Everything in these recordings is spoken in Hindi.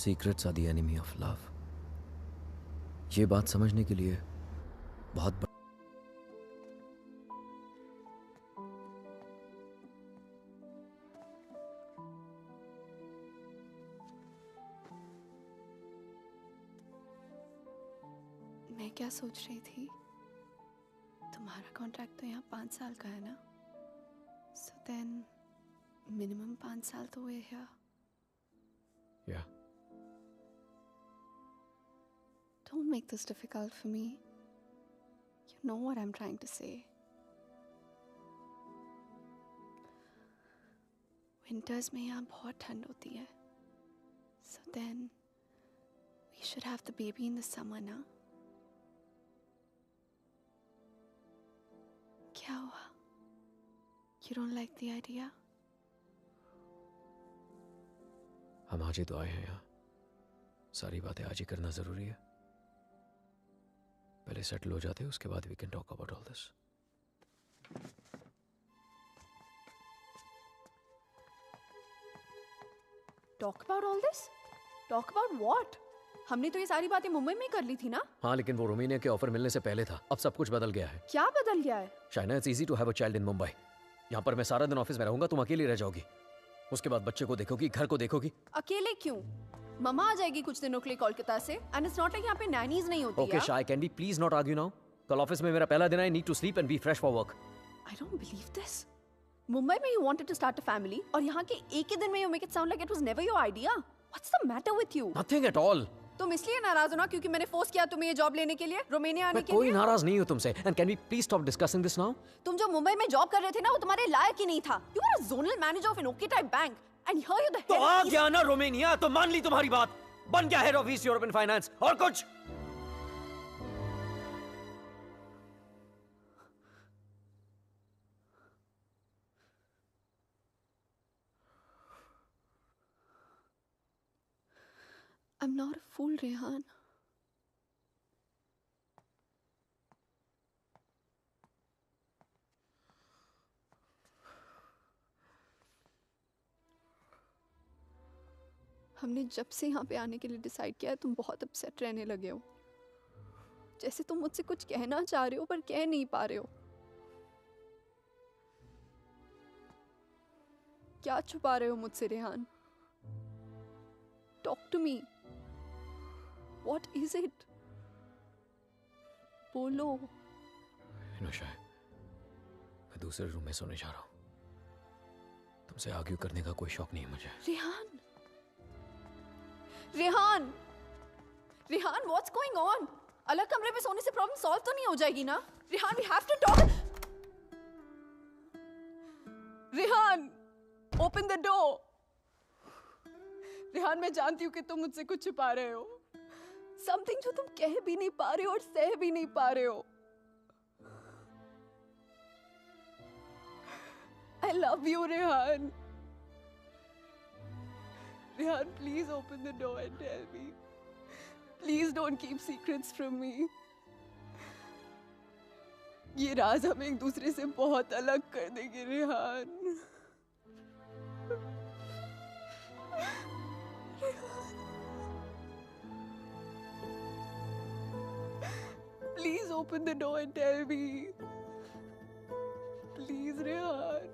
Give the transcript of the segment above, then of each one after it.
Secrets are the enemy of love. ये बात समझने के लिए बहुत मैं क्या सोच रही थी, तुम्हारा कॉन्ट्रैक्ट तो यहाँ 5 साल का है ना, सो देन मिनिमम 5 साल तो हुए यहाँ। या Don't make this difficult for me. You know what I'm trying to say. Winters में यहाँ बहुत ठंड होती है, so then we should have the baby in the summer ना। क्या हुआ? You don't like the idea? हम आज ही तो आए हैं यहाँ, सारी बातें आज ही करना जरूरी है। पहले सेटल हो जाते हैं, उसके बाद we can talk about all this. Talk about all this? Talk about what? हमने तो ये सारी बातें मुंबई में ही कर ली थी ना। हाँ, लेकिन वो रोमानिया के ऑफर मिलने से पहले था, अब सब कुछ बदल गया है। क्या बदल गया है? Shaina, it's easy to have a child in Mumbai. यहाँ पर मैं सारा दिन ऑफिस में रहूंगा, तुम अकेली रह जाओगी। उसके बाद बच्चे को देखोगी, घर को देखोगी। अकेले क्यों? मम्मा आ जाएगी कुछ दिनों के लिए कोलकाता से, एंड इट्स नॉट लाइक यहाँ पे नैनीज नहीं होती। Okay Shay, can we please not argue now? कल ऑफिस में मेरा पहला दिन है, I need to sleep and be fresh for work. I don't believe this. Mumbai में you wanted to start a family, और यहाँ के एक ही दिन में you make it sound like it was never your idea. What's the matter with you? Nothing at all. तुम इसलिए नाराज हो ना क्योंकि मैंने फोर्स किया तुम्हें ये जॉब लेने के लिए, रोमानिया आने के लिए? कोई नाराज नहीं हूँ तुमसे, and can we please stop discussing this now? तुम जो मुंबई में जॉब कर रहे थे ना, वो तुम्हारे लायक ही नहीं था। You were a zonal manager of an okay type bank, and here you the तो आ गया ना रोमानिया, तो मान ली तुम्हारी बात, बन गया head of east European finance. और कुछ? I'm not a fool, Rehan. हमने जब से यहाँ पे आने के लिए डिसाइड किया है, तुम बहुत अपसेट रहने लगे हो, जैसे तुम मुझसे कुछ कहना चाह रहे हो पर कह नहीं पा रहे हो। क्या छुपा रहे हो मुझसे, Rehan? Talk to me. What is it? बोलो। शाय, मैं दूसरे रूम में सोने जा रहा हूँ। तुमसे आर्ग्यू करने का कोई शौक नहीं है मुझे। Rehan, Rehan, Rehan, what's going on? अलग कमरे में सोने से प्रॉब्लम सॉल्व तो नहीं हो जाएगी ना? Rehan, we have to talk. Rehan, open the door. Rehan, मैं जानती हूँ कि तुम मुझसे कुछ छुपा रहे हो, समथिंग जो तुम कह भी नहीं पा रहे हो और सह भी नहीं पा रहे हो। I love you, Rehan. Rehan, please open the door and tell me. Please don't keep secrets from me. ये राज हमें एक दूसरे से बहुत अलग कर देंगे, Rehan. Please open the door and tell me. Please, Rehan.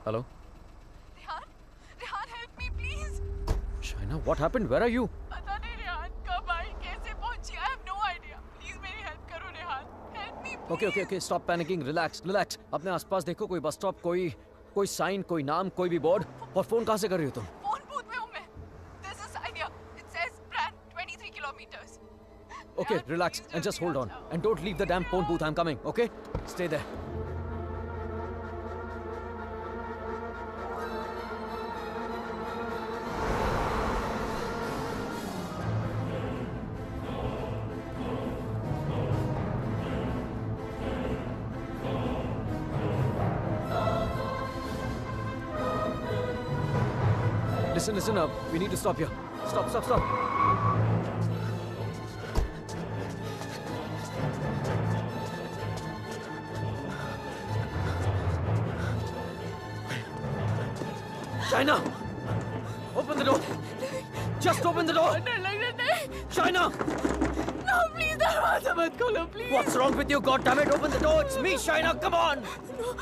Hello Rehan, Rehan help me please. Shaina, what happened? Where are you? पता नहीं रेहान कब आई, कैसे पहुंची, I have no idea. Please मेरी हेल्प करो Rehan. Help me please. Okay, stop panicking, relax relax. अपने आसपास देखो, कोई बस स्टॉप, कोई साइन, कोई नाम, कोई भी बोर्ड. और फोन कहाँ से कर रही हो तुम? फोन बूथ में हूँ मैं. There's a sign here. It says Brand 23 kilometers. Okay, Rehan, relax please and just जल्दी hold आ on. जाओ. And don't leave the damn phone booth. I'm coming, okay? Stay there. Listen up. We need to stop here. Stop. China! Open the door! Just open the door! डर लग रहा नहीं. China! No, please दरवाजा मत खोलो, please. What's wrong with you? God damn it! Open the door! It's me, China! Come on! No.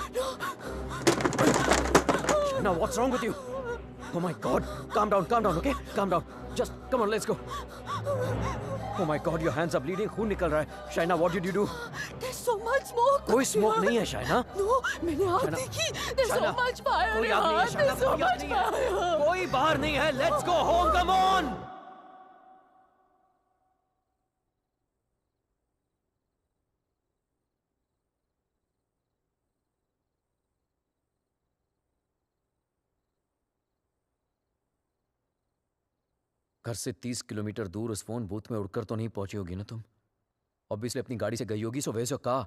China, what's wrong with you? Oh my God! Calm down, okay? Calm down. Just come on, let's go. Oh my God, your hands are bleeding. खून निकल रहा है. China, what did you do? There's so much smoke. कोई smoke नहीं है, China. No, मैंने आग China, देखी. There's so China, much fire. कोई आग नहीं है, Rehan. China. There's so कोई आग much नहीं है. fire. कोई बाहर नहीं है. Let's go home. Come on. घर से 30 किलोमीटर दूर उस फोन बूथ में उड़कर तो नहीं पहुंची होगी ना तुम? ऑब्वियसली अपनी गाड़ी से गई होगी. So where your car?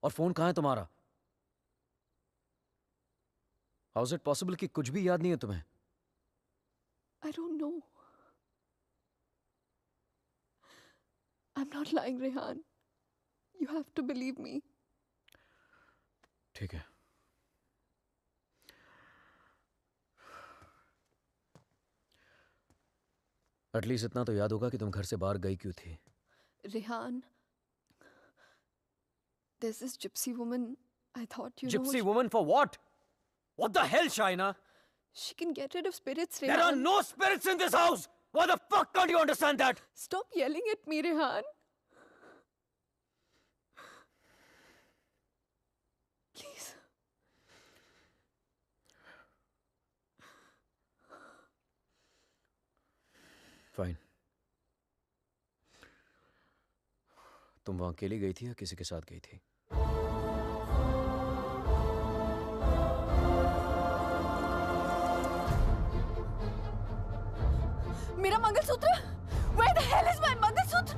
और फोन कहाँ है तुम्हारा? हाउ इज इट पॉसिबल कि कुछ भी याद नहीं है तुम्हें? I don't know. I'm not lying, Rehan. You have to believe me. ठीक है. एटलीस्ट इतना तो याद होगा कि तुम घर से बाहर गई क्यों थी. Rehan, there's this gypsy woman. I thought you Gypsy know. woman for what? What the hell, Shaina? She can get rid of spirits, There are Rehan. no spirits in this house! Why the fuck can't you understand that? Stop yelling at me, Rehan. Please. Fine. तुम वहां अकेली गई थी या किसी के साथ गई थी? मेरा mangalsutra? Where the hell is my mangalsutra?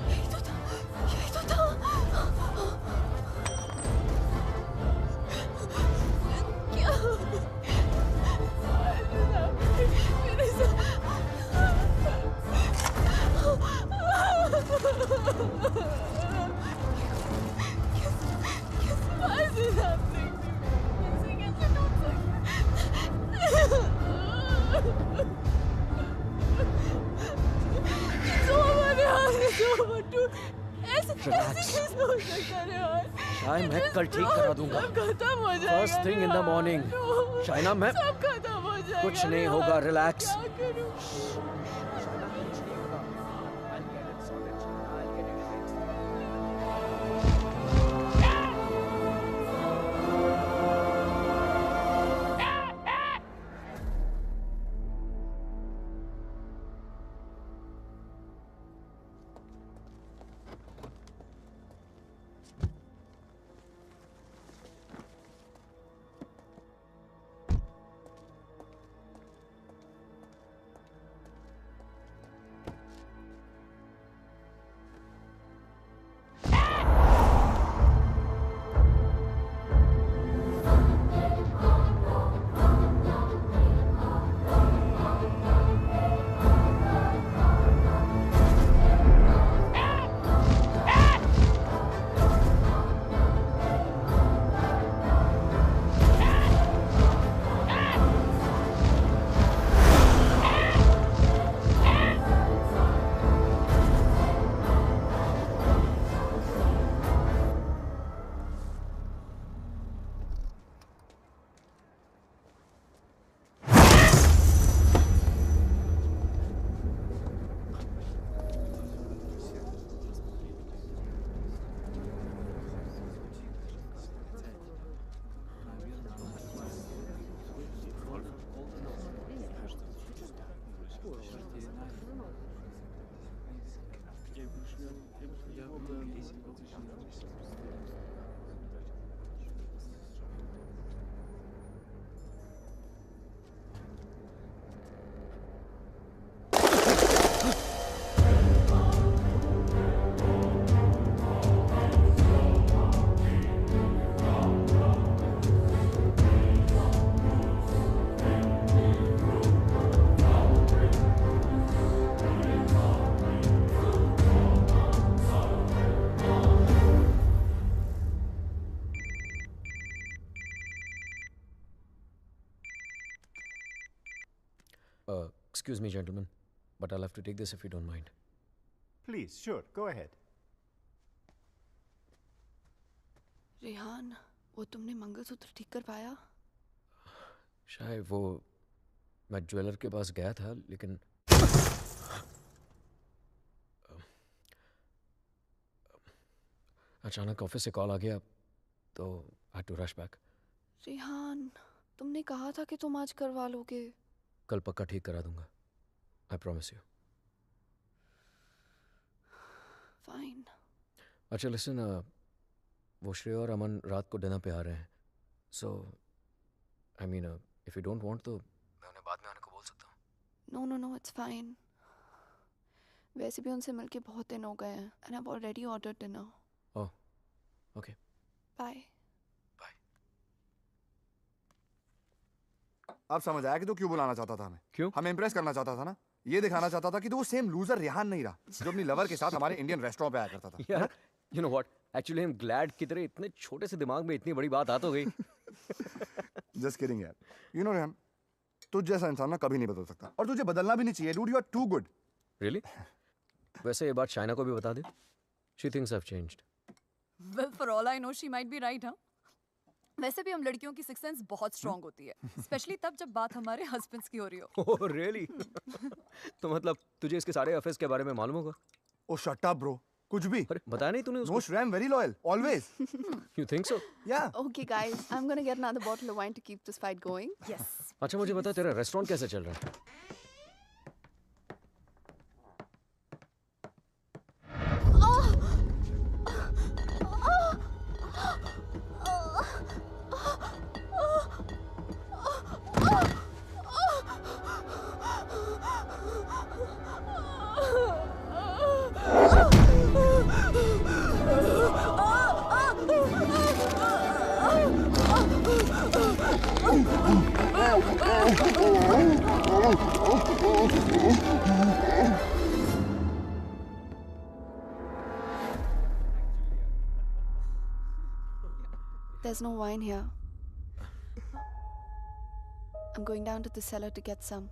यही तो था. क्या? मेरे साथ Why is this happening to me? कैसे टूट सकता? It's over, Rehan. It's over. Dude, ऐसे कैसे हो सकता है, Rehan? शायद मैं कल ठीक करा दूंगा. सब खत्म हो जाएगा. First thing in the Rehan. morning. No. Shaina, मैं सब खत्म हो जाएगा. कुछ नहीं Rehan. होगा. रिलैक्स. क्या करूं? Excuse me, gentlemen, but I'll have to take this if you don't mind. Please, sure, go ahead. Rehan, वो तुमने मंगलसूत्र ठीक कर पाया? शायद वो मैं ज्वेलर के पास गया था, लेकिन अचानक ऑफिस से कॉल आ गया, तो I had to rush back. Rehan, तुमने कहा था कि तुम आज करवा लोगे. कल पक्का ठीक करा दूंगा. I promise you. फाइन. अच्छा लिसन, वो श्रेय और अमन रात को डिनर पे आ रहे हैं. So I mean if you don't want तो मैं उन्हें बाद में आने को बोल सकता हूँ. No no no, it's fine. वैसे भी उनसे मिलके बहुत दिन हो गए हैं and I have already ordered dinner. Oh okay. Bye. अब समझ आया कि तू क्यों बुलाना चाहता था हमें. क्यों? हमें इंप्रेस करना चाहता था ना. ये दिखाना चाहता था कि तू वो सेम लूजर रेहान नहीं रहा जो अपनी लवर के साथ हमारे इंडियन रेस्टोरेंट पे आया करता था. यार you know what, actually I am glad कि तेरे इतने छोटे से दिमाग में इतनी बड़ी बात आ तो गई. जस्ट किडिंग यार. यू नो रेहान, तुझ जैसा इंसान ना कभी नहीं बदल सकता और तुझे बदलना भी नहीं चाहिए. Dude, you are too good. Really? वैसे ये बात शाइना को भी बता दे. She thinks I have changed. Well, for all I know, she might be right, हाँ? वैसे भी हम लड़कियों की सिक्स सेंस बहुत स्ट्रांग होती है, स्पेशली तब जब बात हमारे हस्बैंड्स की हो रही हो. Oh really? तो मतलब तुझे इसके सारे अफेयर्स के बारे में मालूम होगा? ओ शट अप ब्रो. कुछ भी. अरे बताया नहीं तूने नो उसको? श्रेय, I am very loyal always. You think so? या. Okay guys, I'm gonna get another bottle of wine to keep this fight going. Yes. अच्छा मुझे बता, तेरा रेस्टोरेंट कैसे चल रहा है? There's no wine here. I'm going down to the cellar to get some.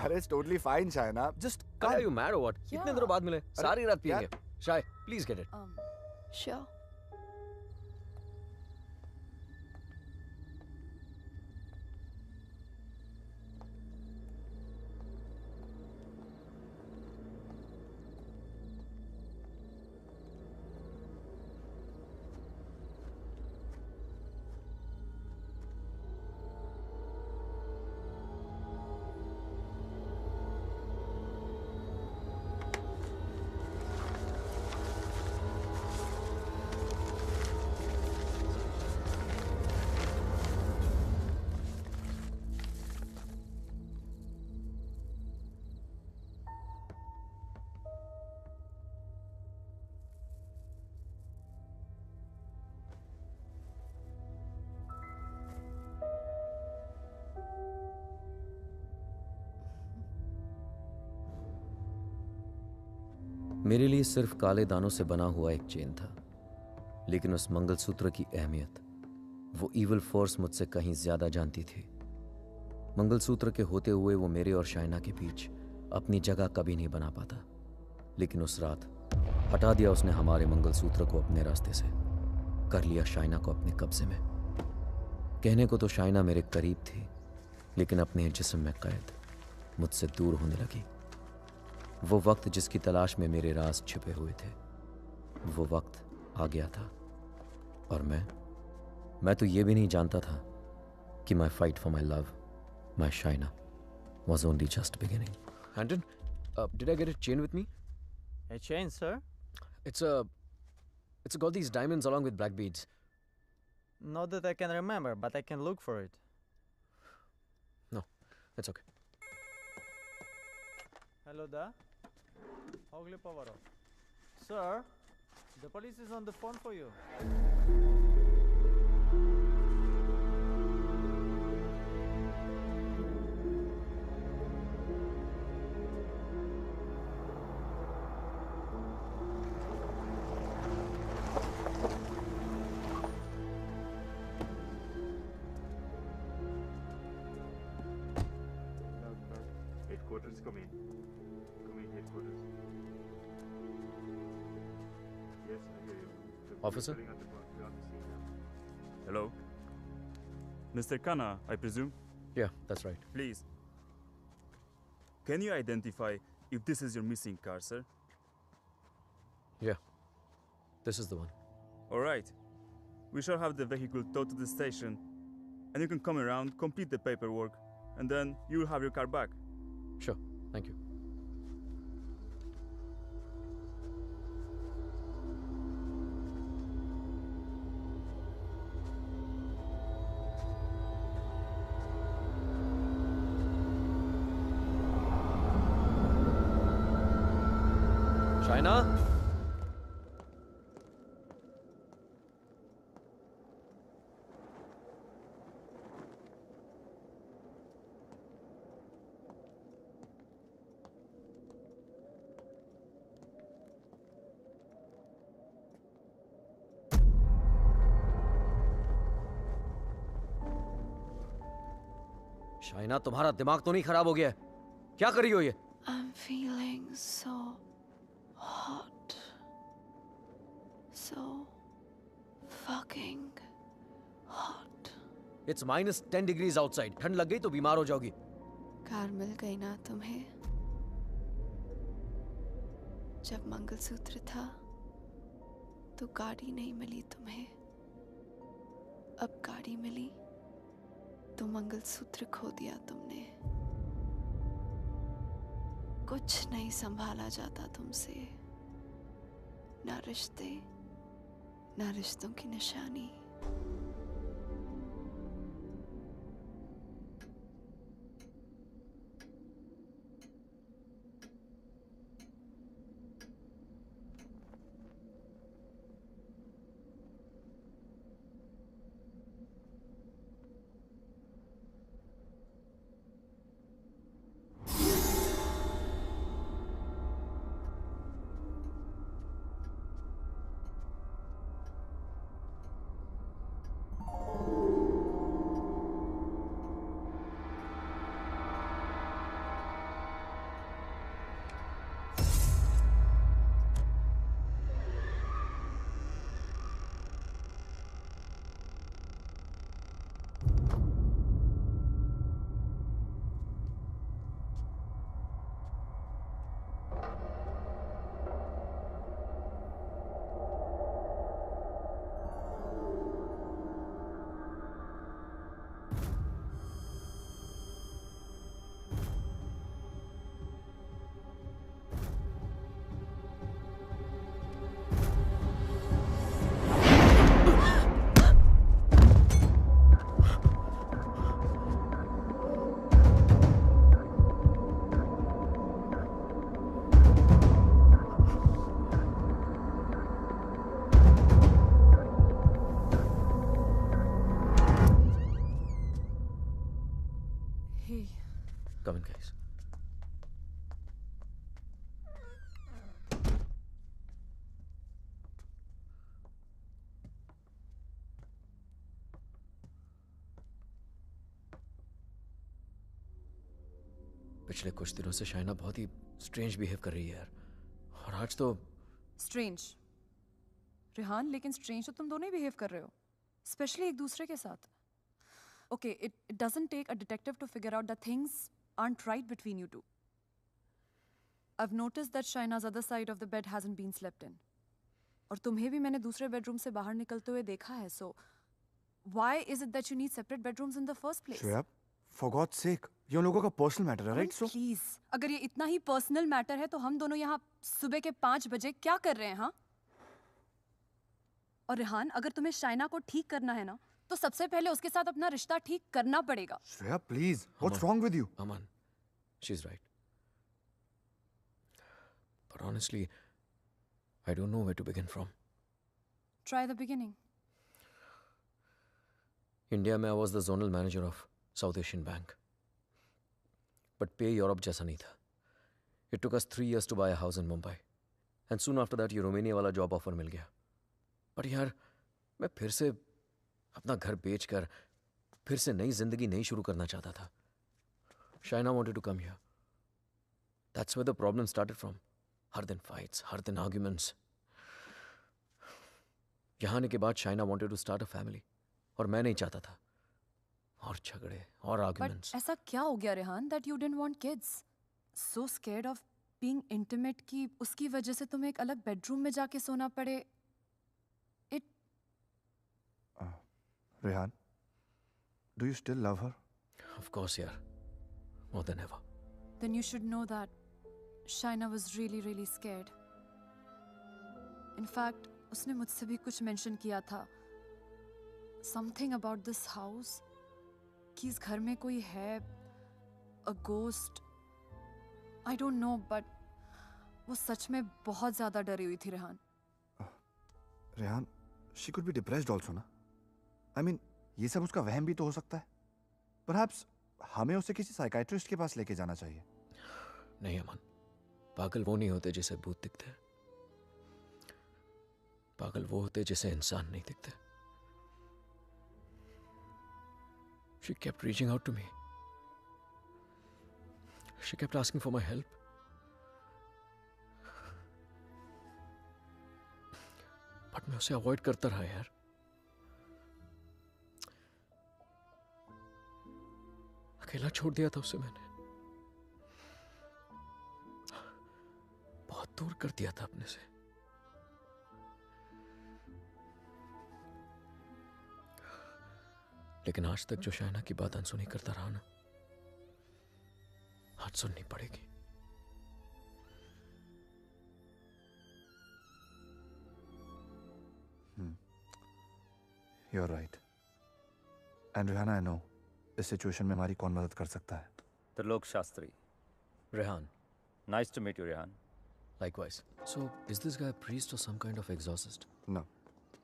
अरे it's totally fine Shaina. Just Are you mad or what? Yeah. इतने दिनों बाद मिले, सारी रात यार. पिएंगे. शाय, प्लीज गेट इट. Sure. मेरे लिए सिर्फ काले दानों से बना हुआ एक चेन था, लेकिन उस मंगलसूत्र की अहमियत वो इविल फोर्स मुझसे कहीं ज्यादा जानती थी. मंगलसूत्र के होते हुए वो मेरे और शाइना के बीच अपनी जगह कभी नहीं बना पाता, लेकिन उस रात हटा दिया उसने हमारे मंगलसूत्र को अपने रास्ते से, कर लिया शाइना को अपने कब्जे में. कहने को तो शाइना मेरे करीब थी, लेकिन अपने जिस्म में कैद मुझसे दूर होने लगी. वो वक्त जिसकी तलाश में मेरे राज छिपे हुए थे, वो वक्त आ गया था. और मैं तो ये भी नहीं जानता था कि माई fight for my love, my Shaina, was only just beginning. Anton, did I get a chain with me? A chain, sir? It's got these diamonds along with black beads. Not that I can remember, but I can look for it. No, it's okay. Hello there. Ogli Povaro. Sir, the police is on the phone for you. Headquarters को Officer? Hello? Mr. Khanna, I presume? Yeah, that's right. Please. Can you identify if this is your missing car, sir? Yeah. This is the one. Alright. We shall have the vehicle towed to the station, and you can come around, complete the paperwork, and then you will have your car back. Sure. Thank you. Shaina? Shaina, तुम्हारा दिमाग तो नहीं खराब हो गया है? क्या कर रही हो ये? I'm feeling so hot. So fucking hot. It's -10 degrees outside. ठंड लग गई तो बीमार हो जाओगी. कार मिल गई ना तुम्हें? जब मंगलसूत्र था तो गाड़ी नहीं मिली तुम्हें. अब गाड़ी मिली तो मंगलसूत्र खो दिया तुमने. कुछ नहीं संभाला जाता तुमसे. ना रिश्ते, ना रिश्तों की निशानी. Come in, guys. पिछले कुछ दिनों से शाइना बहुत ही स्ट्रेंज बिहेव कर रही है यार. और आज तो स्ट्रेंज रेहान, लेकिन स्ट्रेंज तो तुम दोनों ही बिहेव कर रहे हो, स्पेशली एक दूसरे के साथ. Okay, it doesn't take a detective to figure out that things aren't right between you two. I've noticed that Shaina's other side of the bed hasn't been slept in. और तुम्हें भी मैंने दूसरे बेडरूम से बाहर निकलते हुए देखा है. So why is it that you need separate bedrooms in the first place? Shreya, for God's sake, ये उन लोगों का पर्सनल मैटर है, राइट? सो प्लीज, अगर ये इतना ही पर्सनल मैटर है तो हम दोनों यहाँ सुबह के 5 बजे क्या कर रहे हैं? हाँ, और रेहान, अगर तुम्हें शाइना को ठीक करना है ना, तो सबसे पहले उसके साथ अपना रिश्ता ठीक करना पड़ेगा. Shreya, please, what's wrong with you? Aman, she's right. But honestly, I don't know where to begin from. Try the beginning. India में I was the zonal manager of South Asian Bank. But pay Europe जैसा नहीं था. It took us 3 years to buy a house in Mumbai. And soon after that, ये रोमानिया वाला जॉब ऑफर मिल गया. पर यार, मैं फिर से अपना घर बेचकर फिर से नई जिंदगी नहीं शुरू करना चाहता था. Shaina wanted to come here. That's where the problem started from. हर दिन fights, हर दिन arguments. यहाँ आने के बाद Shaina wanted to start a family और मैं नहीं चाहता था। और झगड़े और बट आर्गुमेंट्स। ऐसा क्या हो गया Rehan that you didn't want kids? So scared of being intimate कि उसकी वजह से तुम्हें एक अलग बेडरूम में जाके सोना पड़े। It Rehan, do you still love her? Of course यार, more than ever. then you should know that Shaina was really really scared. In fact, उसने मुझसे भी कुछ मेंशन किया था, something about this house, कि इस घर में कोई है, a ghost. I don't know, but वो सच में बहुत ज्यादा डरी हुई थी Rehan. Rehan, she could be depressed also ना? I mean, ये सब उसका वहम भी तो हो सकता है। Perhaps हमें उसे किसी साइकाइट्रिस्ट के पास लेके जाना चाहिए। नहीं अमन, पागल वो नहीं होते जिसे भूत दिखते हैं। पागल वो होते जिसे इंसान नहीं दिखते। She kept reaching out to me. She kept asking for my help. But मैं उसे अवॉइड करता रहा यार। अकेला छोड़ दिया था उसे मैंने, बहुत दूर कर दिया था अपने से। लेकिन आज तक जो शाइना की बात अनसुनी करता रहा ना, आज सुननी पड़ेगी। You're right. And Rihanna, I know इस सिचुएशन में हमारी कौन मदद कर सकता है। Trilok Shastri. Rehan, Nice to meet you, Rehan. likewise. So, is this guy a priest or some kind of exorcist? No,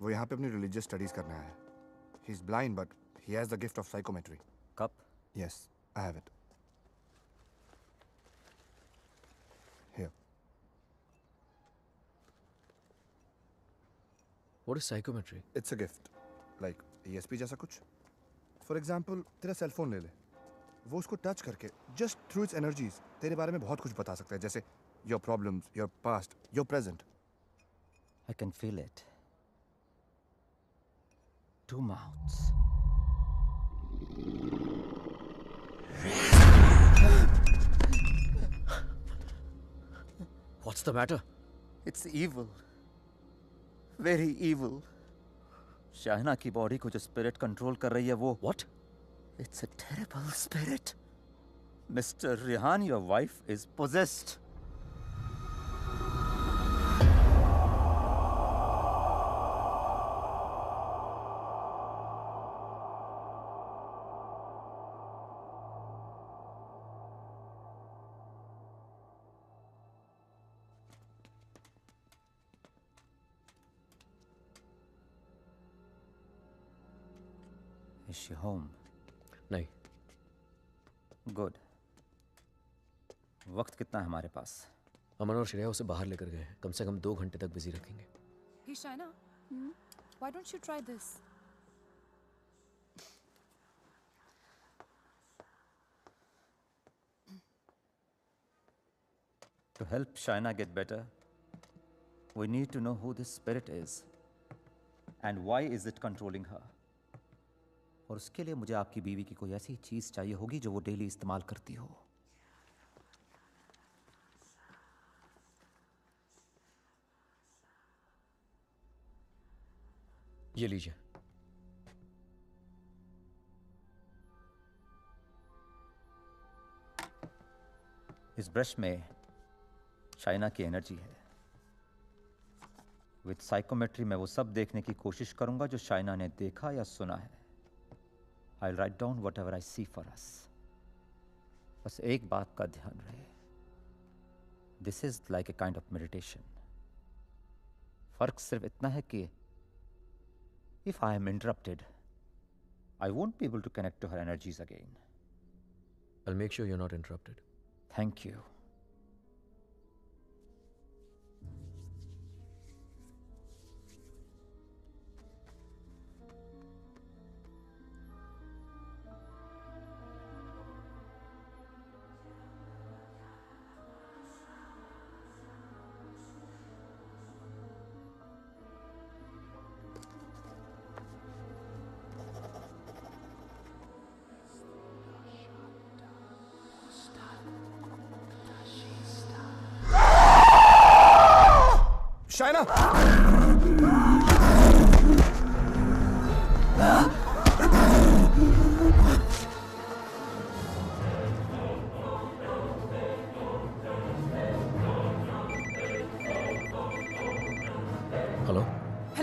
वो यहाँ पे अपनी रिलीजियस स्टडीज करने आया है। He's blind, but he has the gift of psychometry. Cup? Yes, I have it. Here. What is psychometry? It's a gift. Like ESP जैसा कुछ। For example, तेरा सेल फोन ले ले। वो उसको टच करके just through its energies तेरे बारे में बहुत कुछ बता सकता है, जैसे your problems, your past, your present. I can feel it. Two mouths. What's the matter? It's evil. Very evil. शाहना की बॉडी को जो स्पिरिट कंट्रोल कर रही है वो What? It's a terrible spirit. Mr. Rehan, your wife is possessed. Is she home? नहीं, Good. वक्त कितना है हमारे पास? अमन और श्रेया उसे बाहर लेकर गए हैं। कम से कम 2 घंटे तक बिजी रखेंगे। Hey Shaina, why don't you try this? To help Shaina get better, we need to know who this spirit is and why is it controlling her. और उसके लिए मुझे आपकी बीवी की कोई ऐसी चीज चाहिए होगी जो वो डेली इस्तेमाल करती हो। ये लीजिए। इस ब्रश में शाइना की एनर्जी है। विद साइकोमेट्री मैं वो सब देखने की कोशिश करूंगा जो शाइना ने देखा या सुना है। I'll write down whatever I see for us. बस एक बात का ध्यान रहे। This is like a kind of meditation. फर्क सिर्फ इतना है कि if I am interrupted, I won't be able to connect to her energies again. I'll make sure you're not interrupted. Thank you.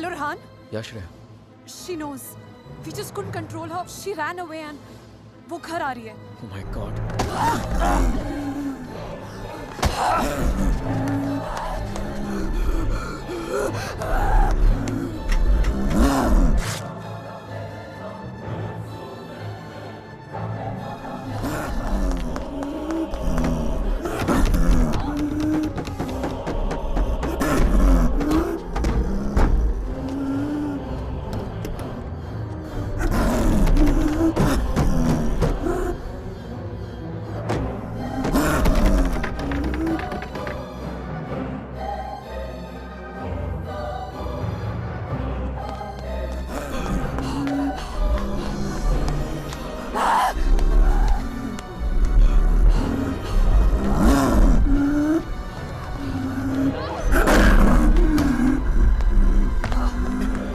Hello Rehan, या Shreya, she knows. We just couldn't control her. She ran away and वो घर आ रही है. oh my god.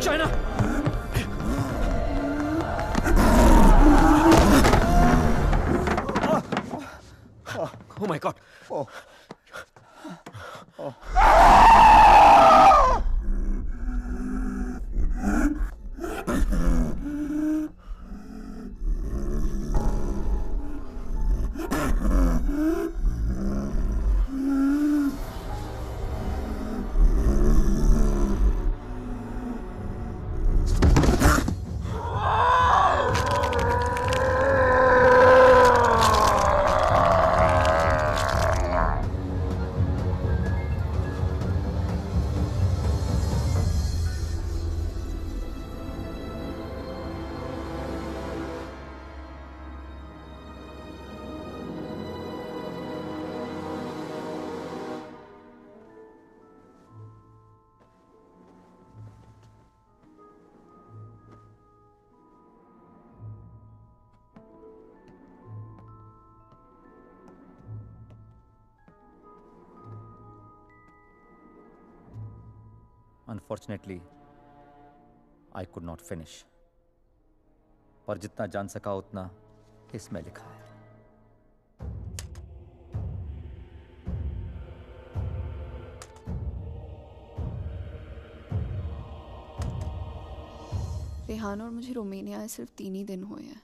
China! Oh my god. Oh. Unfortunately, I could not finish. पर जितना जान सका उतना इसमें लिखा है. रेहान और मुझे रोमानिया आए सिर्फ 3 ही दिन हुए हैं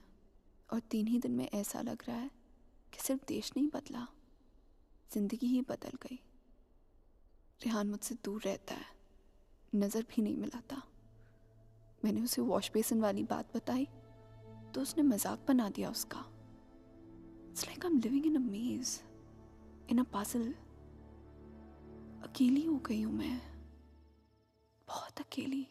और 3 ही दिन में ऐसा लग रहा है कि सिर्फ देश नहीं बदला, जिंदगी ही बदल गई. रेहान मुझसे दूर रहता है, नज़र भी नहीं मिलाता. मैंने उसे वॉश बेसिन वाली बात बताई तो उसने मजाक बना दिया उसका. It's like I am living in a maze, in a puzzle. अकेली हो गई हूँ मैं, बहुत अकेली.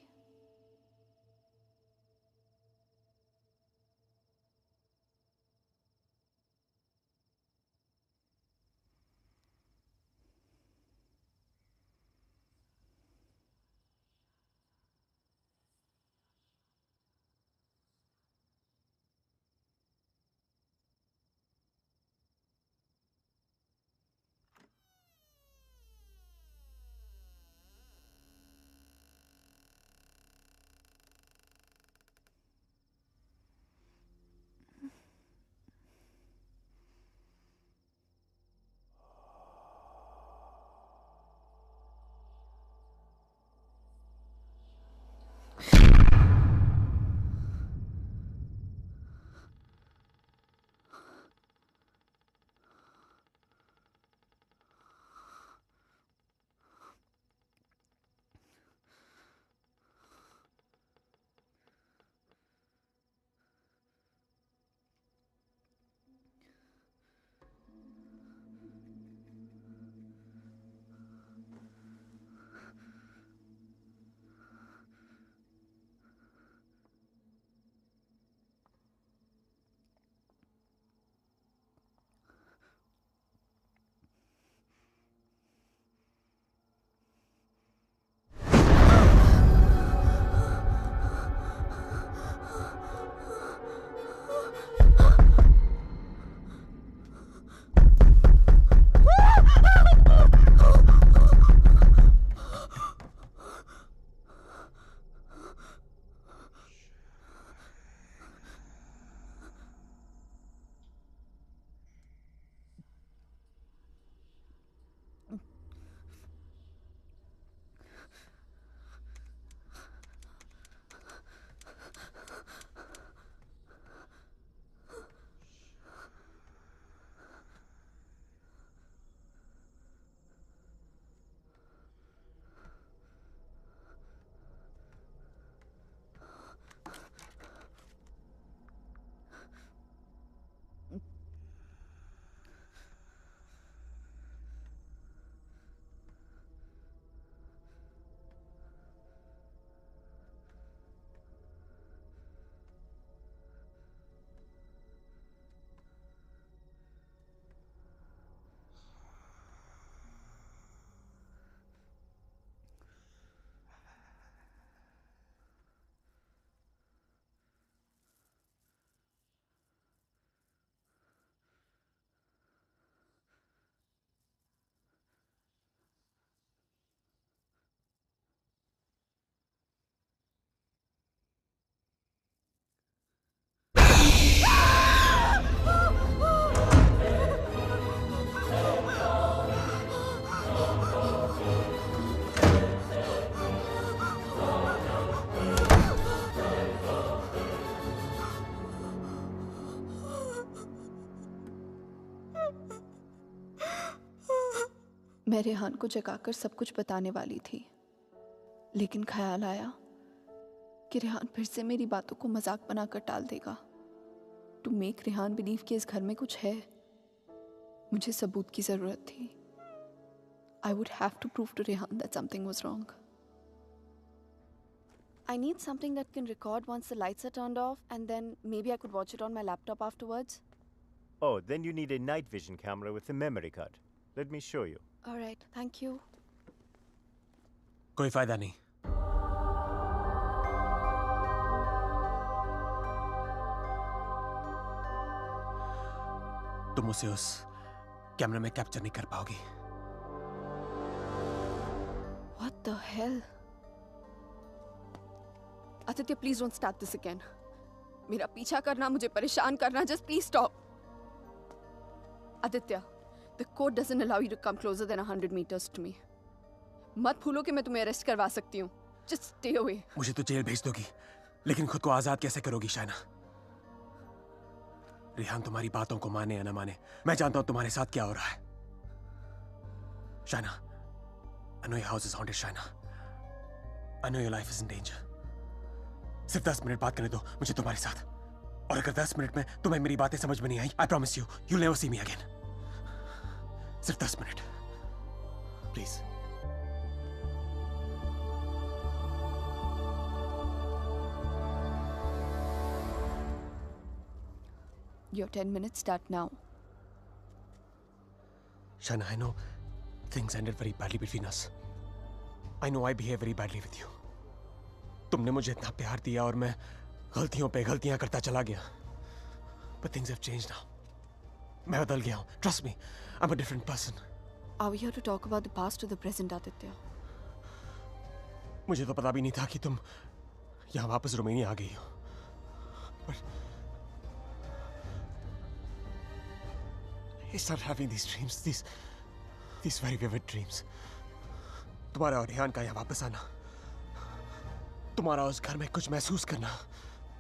मैं रेहान को जगाकर सब कुछ बताने वाली थी, लेकिन ख्याल आया कि रेहान फिर से मेरी बातों को मजाक बनाकर टाल देगा। टू मेक रेहान बिलीव कि इस घर में कुछ है, मुझे सबूत की जरूरत थी। I would have to prove to Rehan that something was wrong. I need something that can record once the lights are turned off, and then maybe I could watch it on my laptop afterwards. Oh, then you need a night vision camera with a memory card. Let me show you. All right, thank you. कोई फायदा नहीं। तुम उसे उस कैमरा में कैप्चर नहीं कर पाओगी। What the hell? Aditya, please don't start this again. मेरा पीछा करना, मुझे परेशान करना, just please stop. Aditya, the code doesn't allow you to come closer than 100 meters to me. मत भूलो कि मैं तुम्हें अरेस्ट करवा सकती हूँ. Just stay away. मुझे तो जेल भेज दोगी, लेकिन खुद को आजाद कैसे करोगी शाइना? रेहान तुम्हारी बातों को माने या न माने, मैं जानता हूं तुम्हारे साथ क्या हो रहा है। Shaina, I know your house is haunted, Shaina. I know your life is in danger. सिर्फ 10 मिनट बात करने दो मुझे तुम्हारे साथ। और अगर 10 मिनट में तुम्हें मेरी बातें समझ में नहीं आई, I promise you, you'll never see me again. सिर्फ 10 minute, please. Your 10 minutes start now. Shaina, I know things ended very badly between us. I know I behaved very badly with you. तुमने मुझे इतना प्यार दिया और मैं गलतियों पे गलतियां करता चला गया। But things have changed now. मैं बदल गया हूँ. Trust me, I'm a different person. Are we here to talk about the past or the present, Aditya? मुझे तो पता भी नहीं था कि तुम यहाँ वापस रोमानिया आ गई हो। But I started having these dreams, these very vivid dreams. तुम्हारा और रेहान का यहाँ वापस आना, तुम्हारा उस घर में कुछ महसूस करना,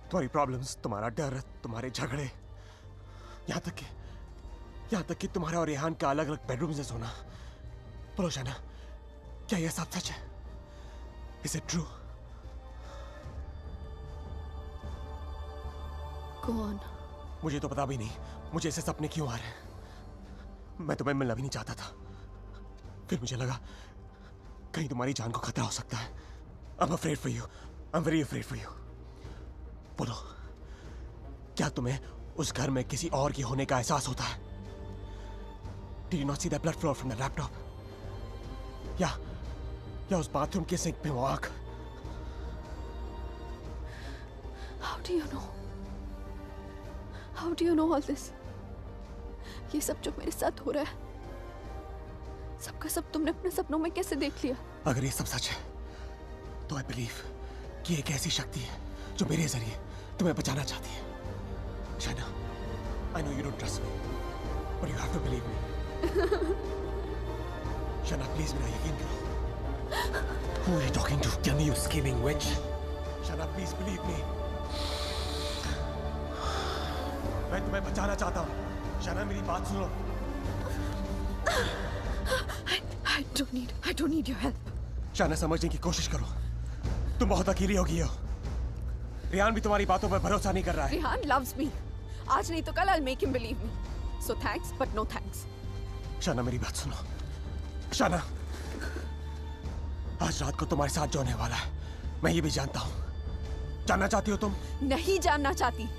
तुम्हारी प्रॉब्लम्स, तुम्हारा डर, तुम्हारे झगड़े, यहाँ तक कि तुम्हारा और रेहान का अलग अलग बेडरूम से सोना। बोलो शाइना, क्या यह सब सच है? Is it true? Go on. मुझे तो पता भी नहीं मुझे ऐसे सपने क्यों आ रहे हैं। मैं तुम्हें मिलना भी नहीं चाहता था, फिर मुझे लगा कहीं तुम्हारी जान को खतरा हो सकता है। I'm afraid for you. I'm very afraid for you. बोलो, क्या तुम्हें उस घर में किसी और की होने का एहसास होता है? Did you not see that blood flow from the laptop? या उस बाथरूम के सिंक में वो आग? How do you know? How do you know all this? ये सब जो मेरे साथ हो रहा है, सबका सब तुमने अपने सपनों में कैसे देख लिया? अगर ये सब सच है, तो I believe कि एक ऐसी शक्ति है जो मेरे जरिए तुम्हें बचाना चाहती है। Shaina, I know you don't trust me, but you have to believe me. Shaina, please मेरा यकीन करो। Who are you talking to? Tell me, you scheming witch. Shaina, please believe me. मैं तुम्हें बचाना चाहता हूँ। शाइना, मेरी बात सुनो। I don't need your help. Shaina, समझने की कोशिश करो। तुम बहुत अकेली हो गई हो। रेहान भी तुम्हारी बातों पर भरोसा नहीं कर रहा है। Rehan loves me. आज नहीं तो कल I'll make him believe me. So thanks, but no thanks. Shaina, मेरी बात सुनो। शाइना, आज रात को तुम्हारे साथ जो होने वाला है, मैं ये भी जानता हूँ। जानना चाहती हो तुम? नहीं जानना चाहती।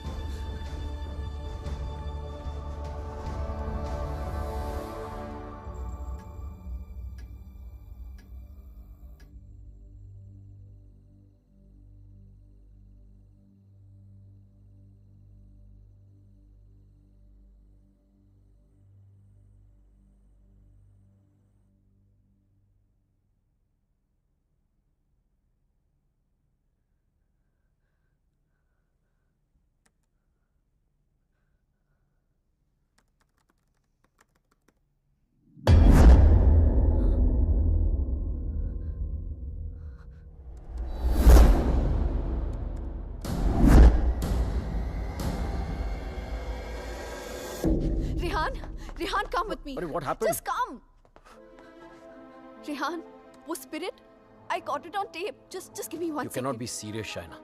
Rehan, come with me. What happened? Just come. Rehan, वो spirit, I caught it on tape. Just give me 1 You second. cannot be serious, Shaina.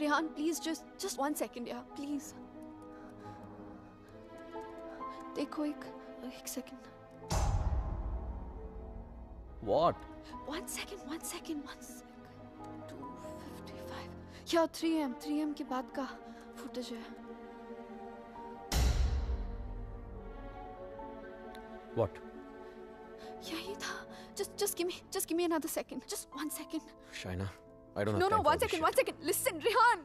Rehan, please, just 1 second, yeah, please. देखो एक second. What? 1 second. 2:55. Yeah, 3 am के बाद का footage है. What? यही था. Just give me another second. Just 1 second. Shaina, I don't have No, time for 1 this second, shit. 1 second. Listen, Rehan,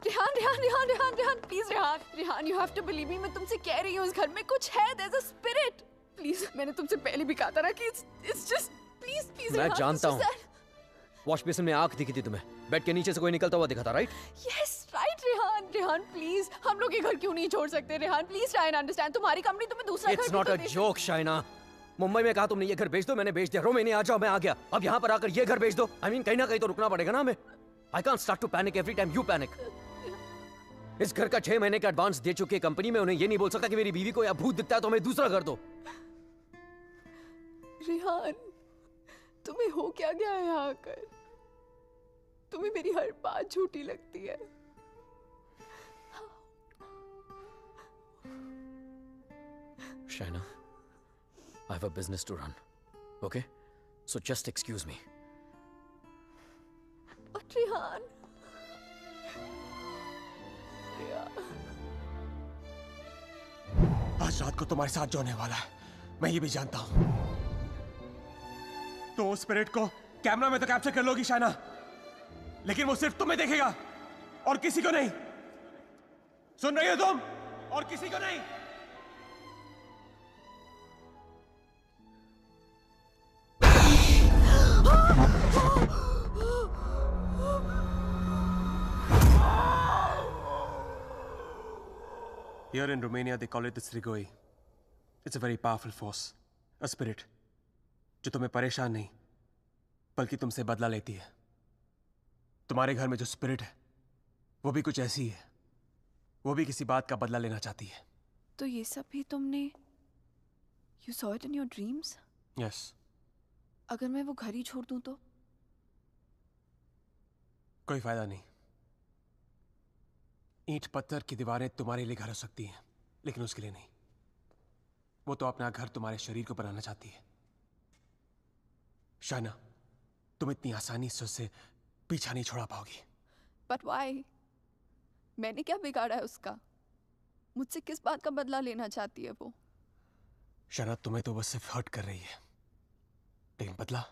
please, Rehan, you have to believe me. मैं तुमसे कह रही हूँ इस घर में कुछ है. There's a spirit. Please, मैंने तुमसे पहले भी कहा था ना कि it's just please, मैं Rehan, जानता it's हूँ. just that. वॉश बेसिन में आंख दिखी थी तुम्हें. बेड के नीचे से कोई निकलता हुआ दिखा था, right? Yes, right, Rehan, please. हम लोग ये घर क्यों नहीं छोड़ सकते, Rehan? Please try and understand. तुम्हारी कंपनी तुम्हें दूसरा घर It's भी not तो a they joke, Shaina. Mumbai में कहा तुमने ये घर बेच दो, मैंने बेच दिया. रोमेनिया आ जाओ, मैं आ गया. अब यहाँ पर आकर ये घर बेच दो. I mean, कहीं ना कहीं तो रुकना पड़ेगा ना हमें. I can't start to panic every time you panic. इस घर का 6 महीने का एडवांस दे चुकी है कंपनी में. उन्हें ये नहीं बोल सकता कि मेरी बीवी को या भूत दिखता है तो हमें दूसरा घर दो. रेहान, तुम्हें हो क्या गया है यहाँ आकर? तुम्हें मेरी हर बात झूठी लगती है. Shaina, I have a business to run. Okay? So just excuse me. और रेहान, आज रात को तुम्हारे साथ जो होने वाला है मैं ये भी जानता हूं. तो उस स्पिरिट को कैमरा में तो कैप्चर कर लोगी शाइना, लेकिन वो सिर्फ तुम्हें देखेगा और किसी को नहीं. सुन रही हो तुम? और किसी को नहीं. Here in Romania, they call it the Strigoi. It's a very powerful force, a spirit, जो तुम्हें परेशान नहीं, बल्कि तुमसे बदला लेती है. तुम्हारे घर में जो स्पिरिट है, वो भी कुछ ऐसी है. वो भी किसी बात का बदला लेना चाहती है. तो ये सब भी तुमने You saw it in your dreams? Yes. अगर मैं वो घर ही छोड़ दूं तो? कोई फायदा नहीं. ईंट पत्थर की दीवारें तुम्हारे लिए घर हो सकती हैं, लेकिन उसके लिए नहीं. वो तो अपना घर तुम्हारे शरीर को बनाना चाहती है. शाइना, तुम इतनी आसानी से उससे पीछा नहीं छोड़ा पाओगी. But why? मैंने क्या बिगाड़ा है उसका? मुझसे किस बात का बदला लेना चाहती है वो? शाइना, तुम्हें तो बस सिर्फ हर्ट कर रही है, लेकिन बदला?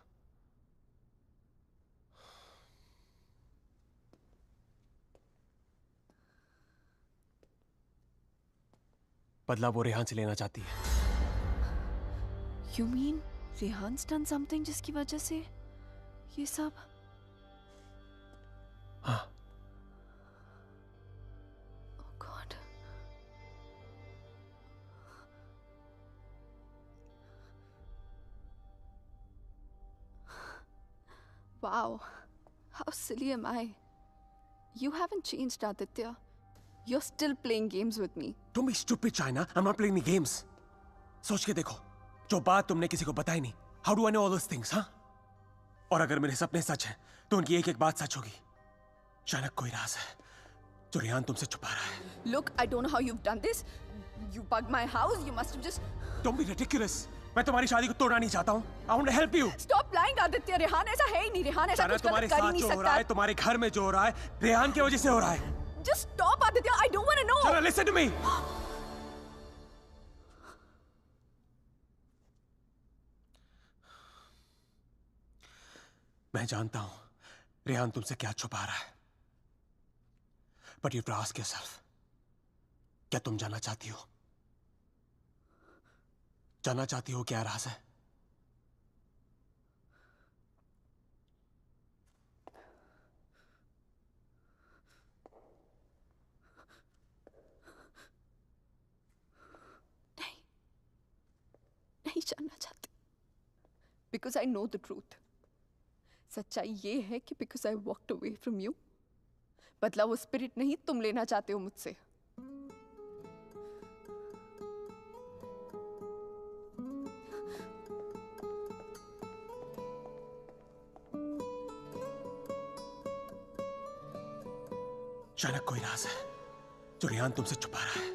बदला वो रेहान से लेना चाहती है. You mean Rehan's done something जिसकी वजह से ये सब? हाँ. Oh God. Wow. How silly am I? You haven't changed, Aditya. You're still playing games with me. Don't be stupid, China. I'm not playing any games. सोच के देखो, जो बात तुमने किसी को बताई नहीं. How do I know all those things, हाँ? और अगर मेरे सपने सच हैं, तो उनकी एक-एक बात सच होगी. अचानक कोई राज है, जो रेहान तुमसे छुपा रहा है. Look, I don't know how you've done this. You bugged my house. You must have just. Don't be ridiculous. मैं तुम्हारी शादी को तोड़ना नहीं चाहता हूँ. I want to help you. Stop lying, Aditya. Rehan ऐसा है ही नहीं. रेहान ऐसा कुछ तुम्हारे कर ही साथ नहीं जो हो रहा है, सकता. तुम्हारे घर में जो हो रहा है, रेहान की वजह से हो रहा है. Just stop, Aditya. I don't want to know. Shana, listen to me. मैं जानता हूं रेहान तुमसे क्या छुपा रहा है. But you have to ask yourself, क्या तुम जानना चाहती हो? जानना चाहती हो क्या राज है? नहीं जानना चाहती. Because I know the truth. सच्चाई ये है कि because I walked away from you, बदला वो स्पिरिट नहीं तुम लेना चाहते हो मुझसे. शायद कोई राज है जो रेहान तुमसे छुपा रहा है।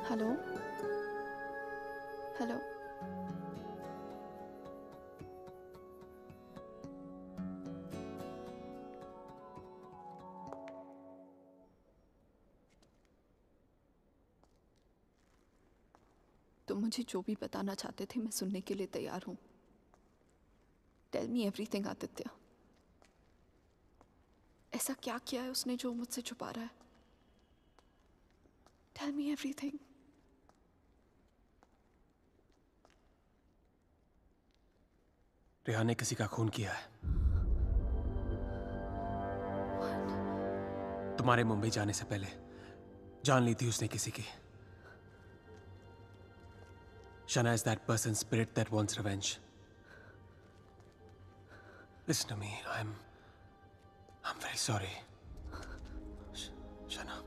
Hello hello. तुम मुझे जो भी बताना चाहते थे मैं सुनने के लिए तैयार हूं। Tell me everything Aditya. ऐसा क्या किया है उसने जो मुझसे छुपा रहा है? Tell me everything. रेहान ने किसी का खून किया है। तुम्हारे मुंबई जाने से पहले जान ली थी उसने किसी की। Shana is that person's spirit that wants revenge. Listen to me. I'm very sorry. Shana.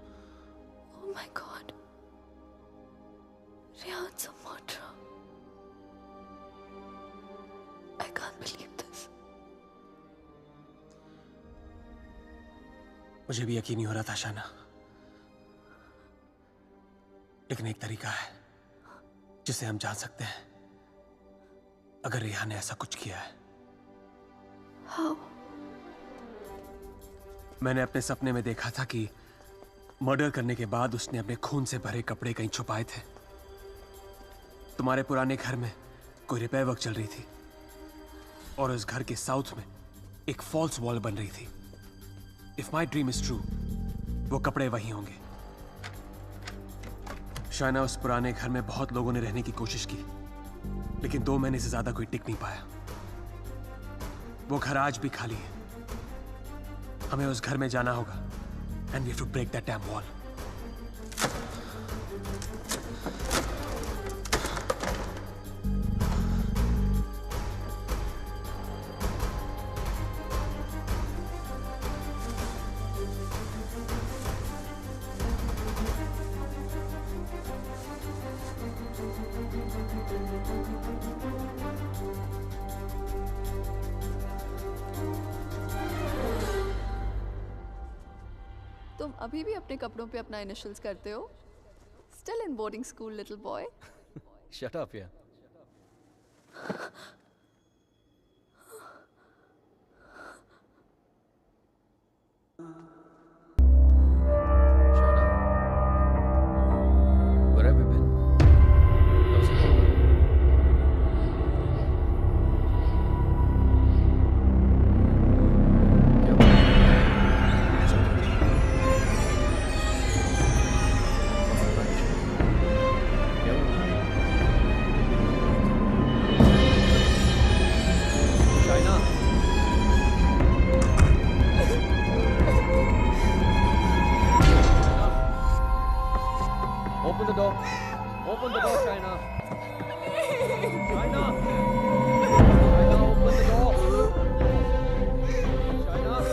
Oh my God. Rehan's a murderer. I can't believe this. मुझे भी यकीन नहीं हो रहा था शाना, लेकिन एक तरीका है जिसे हम जान सकते हैं अगर रेहान ने ऐसा कुछ किया है। How? मैंने अपने सपने में देखा था कि मर्डर करने के बाद उसने अपने खून से भरे कपड़े कहीं छुपाए थे। तुम्हारे पुराने घर में कोई रिपेयर वर्क चल रही थी और उस घर के साउथ में एक फॉल्स वॉल बन रही थी। If my dream is true, वो कपड़े वहीं होंगे। शायना, उस पुराने घर में बहुत लोगों ने रहने की कोशिश की, लेकिन 2 महीने से ज्यादा कोई टिक नहीं पाया। वो घर आज भी खाली है। हमें उस घर में जाना होगा and we have to break that damn wall. तुम अभी भी अपने कपड़ों पे अपना इनिशियल्स करते हो? Still in boarding school, little boy. Shut up, yeah. Shana, where have you been? How's it going? क्या हुआ? सब ठीक है? क्या हुआ? China. Open the door. Open the door, China. China. China, open the door. China.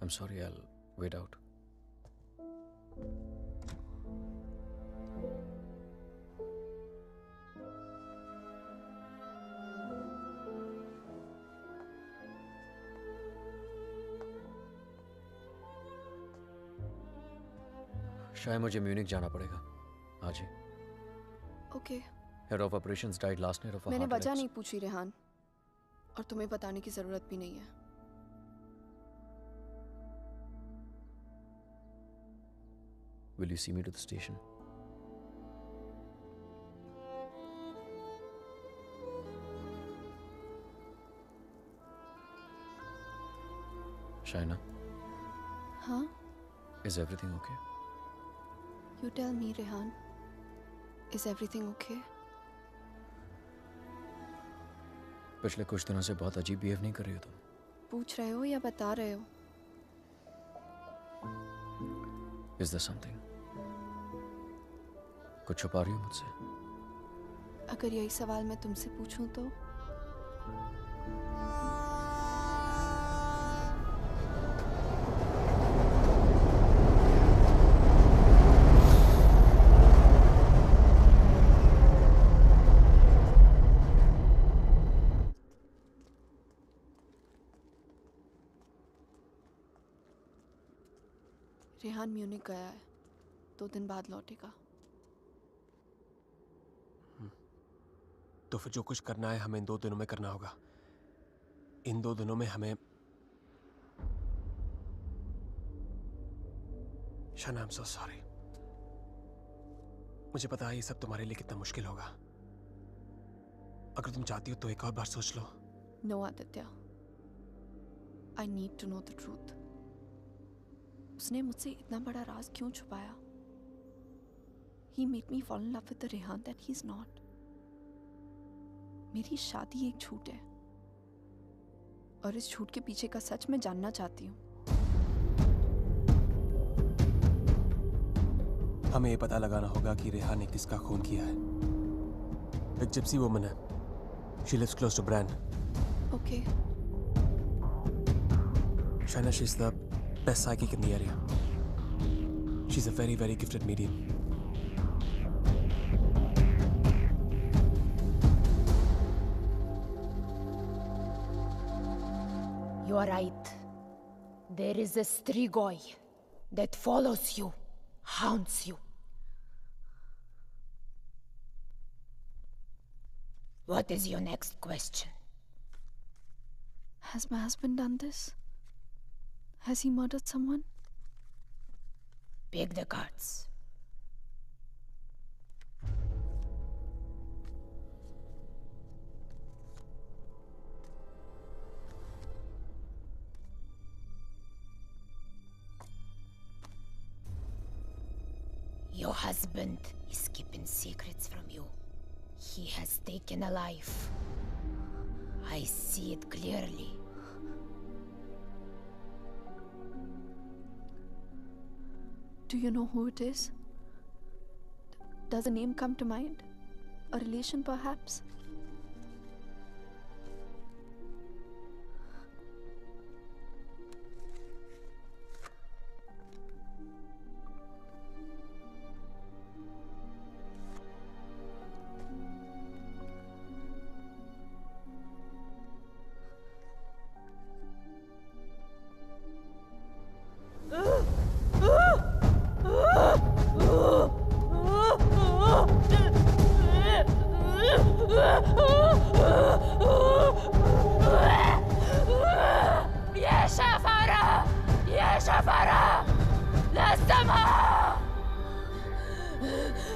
I'm sorry, I'll wait out. शायद मुझे म्यूनिक जाना पड़ेगा आज ही। Okay. Head of operations died last night of मैंने वजह नहीं पूछी रेहान, और तुम्हें बताने की जरूरत भी नहीं है। Will you see me to the station? Shaina, हाँ? is everything okay? You tell me, Rehan. Is everything okay? पिछले कुछ दिनों से बहुत अजीब बिहेव नहीं कर रही हो तुम। पूछ रहे हो या बता रहे हो? Is there something? कुछ छुपा रही हो मुझसे? अगर यही सवाल मैं तुमसे पूछूं तो? रेहान म्यूनिक गया है, 2 दिन बाद लौटेगा। तो फिर जो कुछ करना है हमें इन 2 दिनों में करना होगा। इन 2 दिनों में हमें शाना, आई एम सो सॉरी। मुझे पता है ये सब तुम्हारे लिए कितना मुश्किल होगा। अगर तुम चाहती हो तो एक और बार सोच लो। No Aditya, I need to know the truth. उसने मुझसे इतना बड़ा राज क्यों छुपाया? He made me fall in love with the Rehan that he's not. मेरी शादी एक झूठ है, और इस झूठ के पीछे का सच मैं जानना चाहती हूँ। हमें ये पता लगाना होगा कि रेहान ने किसका खून किया है। एक जिप्सी वुमन है। She lives close to Bran. Okay. Shaina, she's the best psychic in the area. She's a very, very gifted medium. You are right. There is a Strigoi that follows you, haunts you. What is your next question? Has my husband done this? Has he murdered someone? Pick the cards. Your husband is keeping secrets from you. He has taken a life. I see it clearly. Do you know who it is? Does a name come to mind? A relation, perhaps?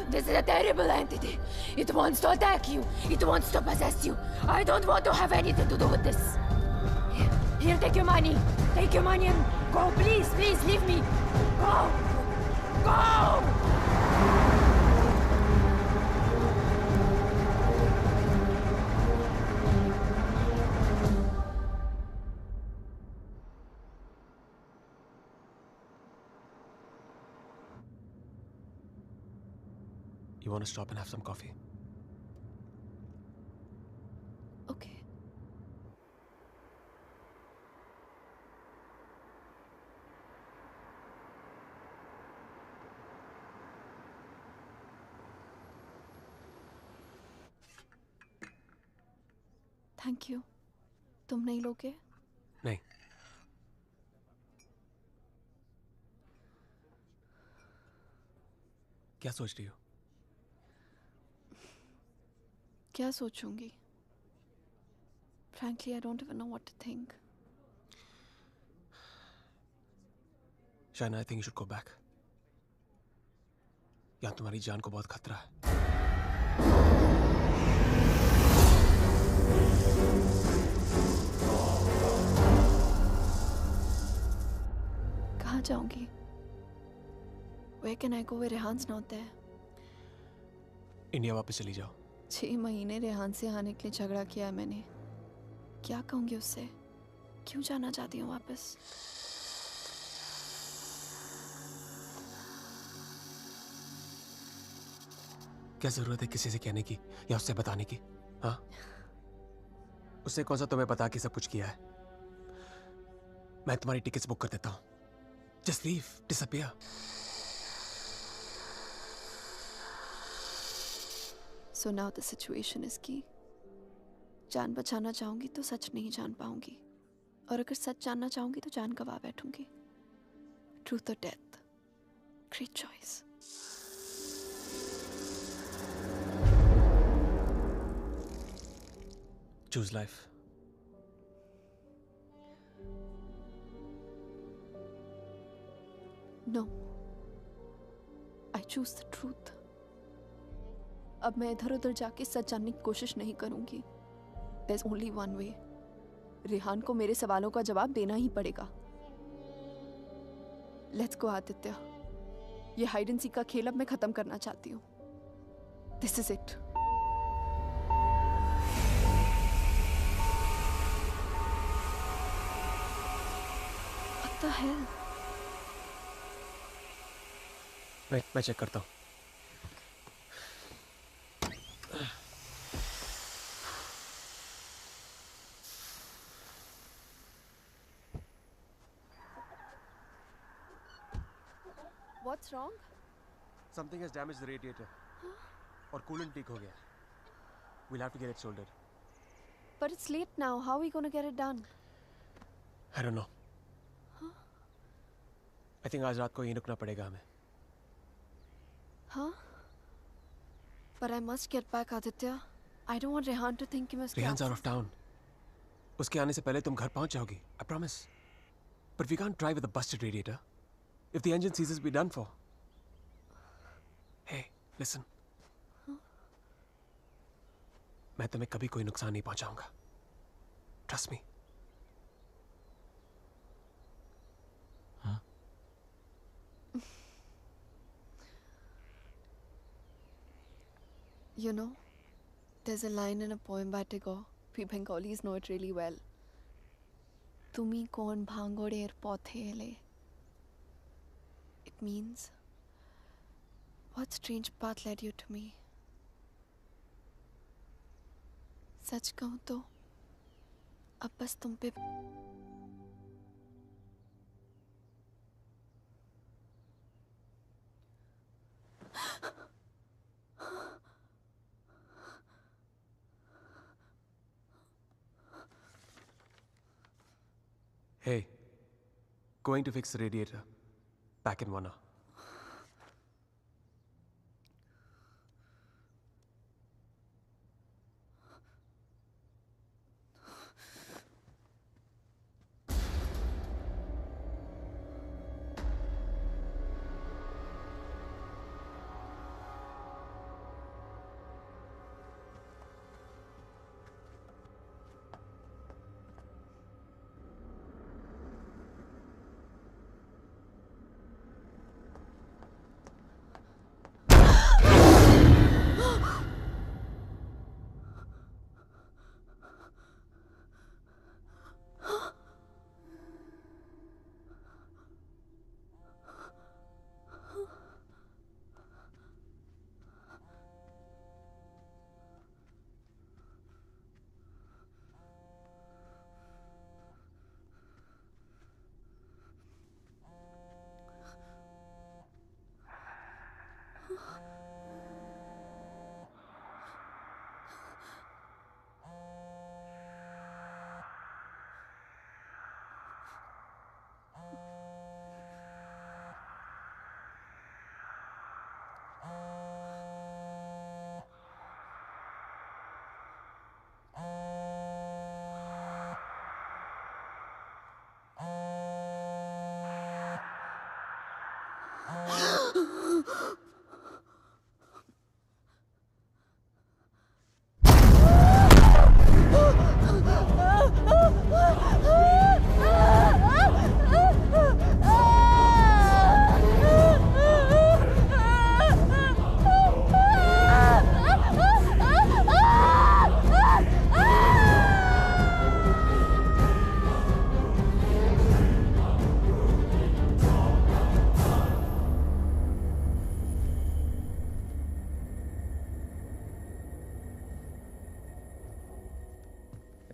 This is a terrible entity. It wants to attack you. It wants to possess you. I don't want to have anything to do with this. Here, take your money. Take your money and go. Please, please, leave me. Go. Go! You want to stop and have some coffee? Okay. Thank you. तुम नहीं लोगे? नहीं। क्या सोच रही हो? क्या सोचूंगी? Frankly, I don't even know what to think. Shaina, I think you should go back. यहाँ तुम्हारी जान को बहुत खतरा है। कहाँ जाऊंगी? Where can I go where Rehan's not there? India वापस चली जाओ। 6 महीने रेहान से आने के लिए झगड़ा किया है मैंने। क्या कहूंगी उससे? क्यों जाना चाहती हूँ वापस? क्या जरूरत है किसी से कहने की या उससे बताने की? हाँ, उससे कौन सा तुम्हें बता के सब कुछ किया है? मैं तुम्हारी टिकट्स बुक कर देता हूँ। Just leave, disappear. So now the situation is key. जान बचाना चाहूंगी तो सच नहीं जान पाऊंगी, और अगर सच जानना चाहूंगी तो जान गवा बैठूंगी। Truth or death? Great choice. Choose life. No. I choose the truth. अब मैं इधर उधर जाके सच जानने की कोशिश नहीं करूंगी। There's only one way. Rehan को मेरे सवालों का जवाब देना ही पड़ेगा। Let's go, Aditya. ये हाइड एंड सीक का खेल अब मैं खत्म करना चाहती हूँ। This is it. What the hell? मैं चेक करता हूँ। What's wrong? Something has damaged the radiator. और कूलेंट लीक हो गया। We'll have to get it soldered. But it's late now. How are we going to get it done? I don't know. I think आज रात को यहीं रुकना पड़ेगा हमें। Huh? But I must get back, Aditya. I don't want Rehan to think कि मैं उसके Rehan's out of town. उसके आने से पहले तुम घर पहुंच जाओगी। I promise. But we can't drive with a busted radiator. If the engine seizes, we're done for. Hey, listen. मैं तुम्हें कभी कोई नुकसान नहीं पहुंचाऊंगा। Trust me. You know, there's a line in a poem by Tagore. We Bengalis know it really well. Tumi kon bhangoder pothele. It means, what strange path led you to me? सच कहूं तो अब बस तुम पे Hey, going to fix the radiator. Back in 1 hour.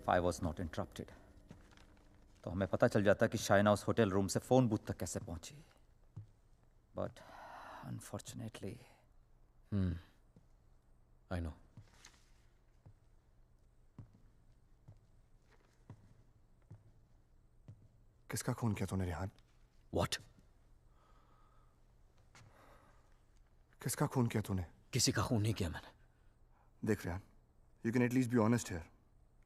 If I was not interrupted, तो हमें पता चल जाता कि शाइना उस होटल रूम से फोन बूथ तक कैसे पहुंची. But unfortunately, I know. किसका खून किया तूने रेहान? What? किसका खून किया तूने? किसी का खून नहीं किया मैंने. देख Rehan, you can at least be honest here.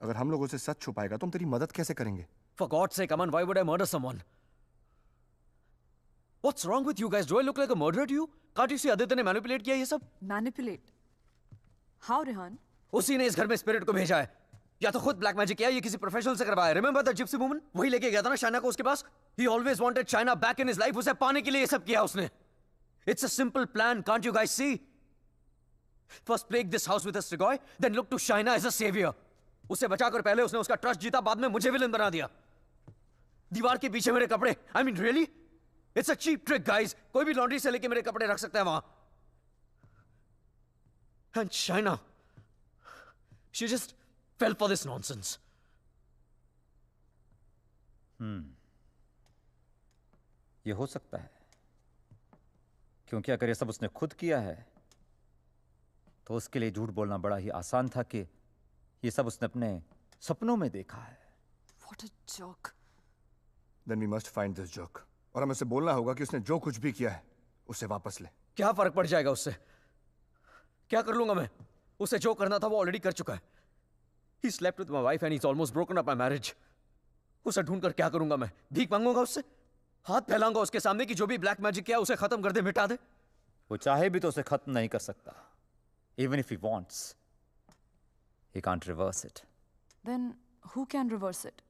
अगर हम लोगों से सच छुपाएगा तो हम तेरी मदद कैसे करेंगे? For God's sake, Aman, why would I murder someone? What's wrong with you guys? Do I look like a murderer to you? Can't you see Aditya ने manipulate किया ये सब? Manipulate? How, Rehan? उसी ने इस घर में स्पिरिट को भेजा है. या तो खुद ब्लैक मैजिक किया, ये किसी प्रोफेशनल से करवाया. Remember the gypsy woman? वही लेके गया था ना शाइना को उसके पास. He always wanted Shaina back in his life. उसे पाने के लिए ये सब किया उसने. It's a simple plan, can't you guys see? First plague this house with a Strigoi, then look to Shaina as a savior. उसे बचाकर पहले उसने उसका ट्रस्ट जीता, बाद में मुझे विलन बना दिया. दीवार के पीछे मेरे कपड़े. I mean, really? It's a cheap trick, guys. कोई भी लॉन्ड्री से लेके मेरे कपड़े रख सकता है वहां. And Shaina, she just fell for this nonsense. ये हो सकता है, क्योंकि अगर ये सब उसने खुद किया है तो उसके लिए झूठ बोलना बड़ा ही आसान था कि ये सब उसने अपने सपनों में देखा है. What a joke. Then we must find this joke. और हमें उसे बोलना होगा कि उसने जो कुछ भी किया है उसे वापस ले. क्या फर्क पड़ जाएगा उससे? क्या कर लूंगा मैं? उसे जो करना था वो ऑलरेडी कर चुका है. He slept with my wife and he's almost broken up my marriage. उसे ढूंढकर क्या करूंगा मैं? भीख मांगूंगा उससे? हाथ फैलाऊंगा उसके सामने कि जो भी ब्लैक मैजिक किया उसे खत्म कर दे, मिटा दे? वो चाहे भी तो उसे खत्म नहीं कर सकता. Even if he wants, he can't reverse it. Then who can reverse it?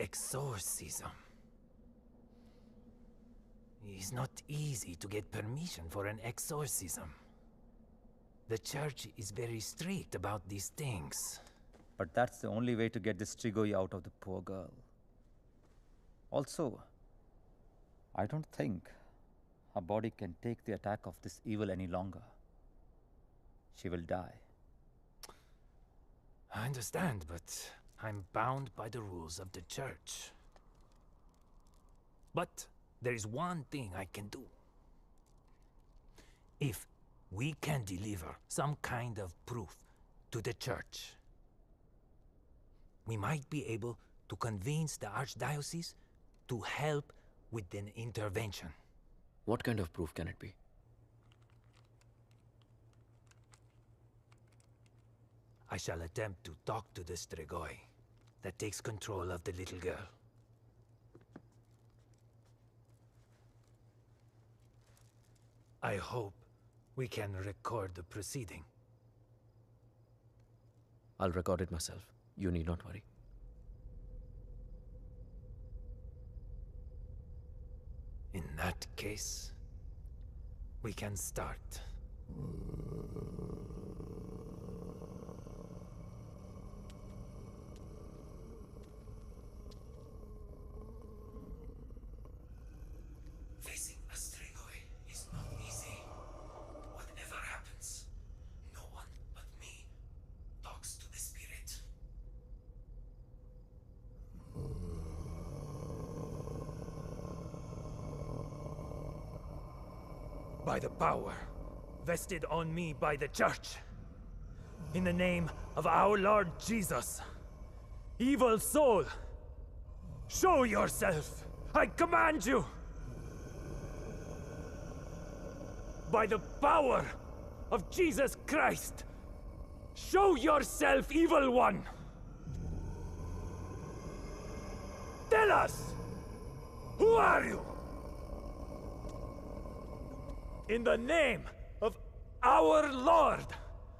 Exorcism. It's not easy to get permission for an exorcism. The church is very strict about these things. But that's the only way to get this Strigoi out of the poor girl. Also, I don't think her body can take the attack of this evil any longer. She will die. I understand, but I'm bound by the rules of the church. But there is one thing I can do. If we can deliver some kind of proof to the church, we might be able to convince the archdiocese to help with an intervention. What kind of proof can it be? I shall attempt to talk to the Strigoi that takes control of the little girl. I hope we can record the proceeding. I'll record it myself. You need not worry. In that case, we can start. Facing a Strigoi is not easy. Whatever happens, no one but me talks to the spirit. By the power vested on me by the Church. In the name of our Lord Jesus, evil soul, show yourself! I command you! By the power of Jesus Christ, show yourself, evil one! Tell us! Who are you? In the name of our Lord,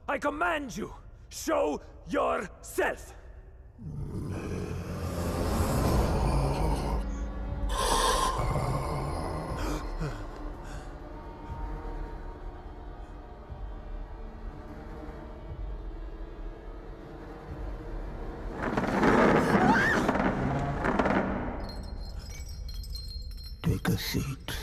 I command you, show yourself! Take a seat.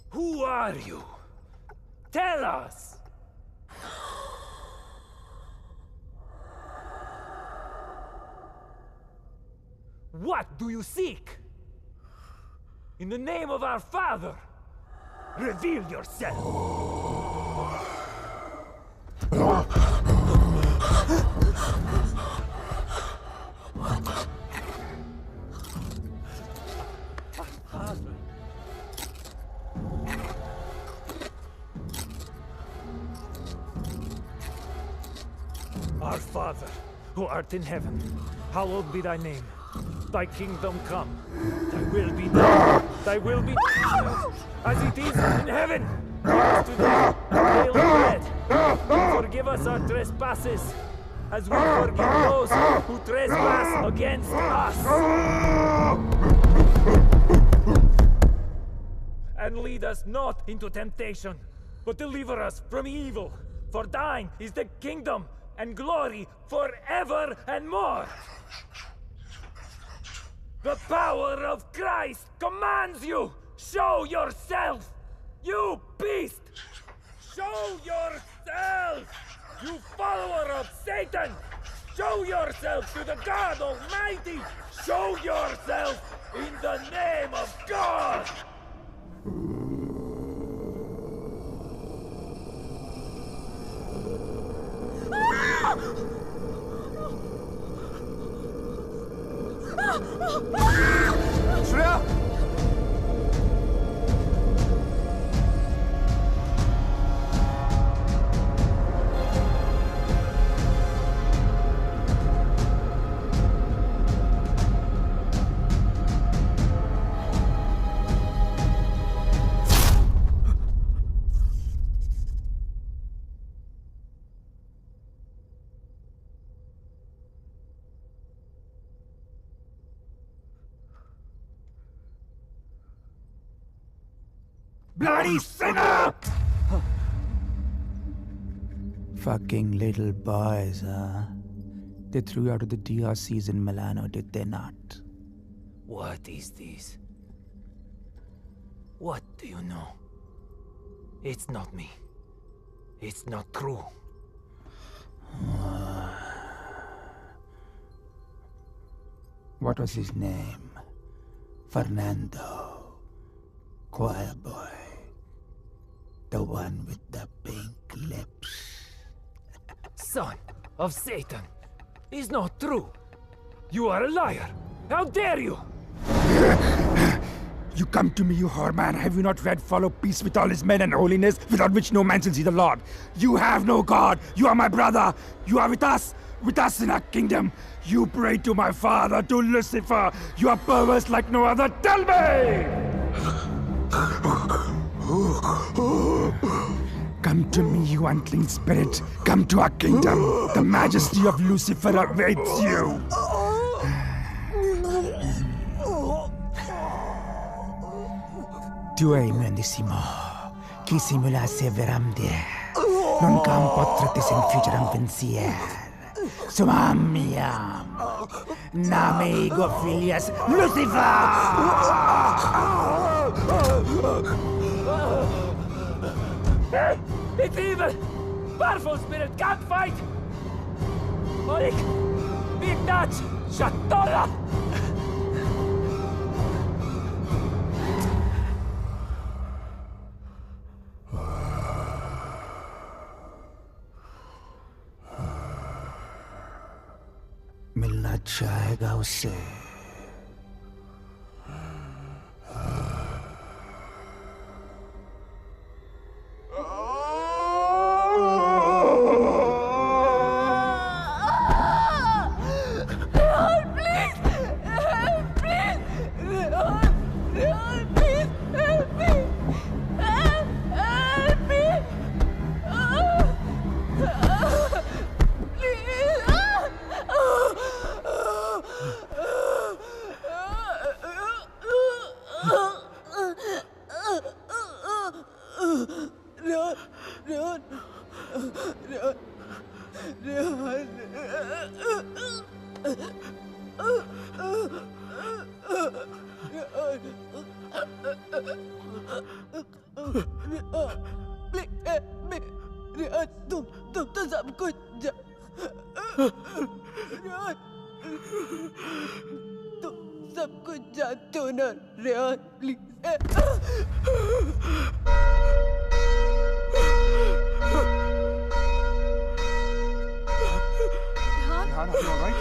Who are you? Tell us! What do you seek? In the name of our Father, reveal yourself! Our Father, who art in heaven, hallowed be thy name. Thy kingdom come. Thy will be done. Thy will be done. As it is in heaven. Give us today our daily bread. And forgive us our trespasses, as we forgive those who trespass against us. And lead us not into temptation, but deliver us from evil. For thine is the kingdom and glory forever and more. The power of Christ commands you! Show yourself! You beast! Show yourself! You follower of Satan! Show yourself to the God Almighty! Show yourself in the name of God! Shreya! Bloody sinner! Fucking little boys, huh? They threw you out of the DRCs in Milano, did they not? What is this? What do you know? It's not me. It's not true. What was his name? Fernando. Choir boy. The one with the pink lips. Son of Satan! Is not true! You are a liar! How dare you! You come to me, you whore man. Have you not read follow peace with all his men and holiness, without which no man shall see the Lord? You have no God. You are my brother. You are with us in our kingdom. You pray to my father, to Lucifer. You are perverse like no other. Tell me! Come to me, you unclean spirit. Come to our kingdom. The majesty of Lucifer awaits you. Tu hai menissimo, chi simulasse veramde, non cam potrete senfigeram pensier. Sumamiam, namigo filias Lucifer! It's evil! Powerful spirit can't fight! Oleg! Big Dutch! Shatola! मिलना चाहेगा उससे। तुम तो सब कुछ तुम सब कुछ जानते हो ना Rehan, please. Rehan, are you all right?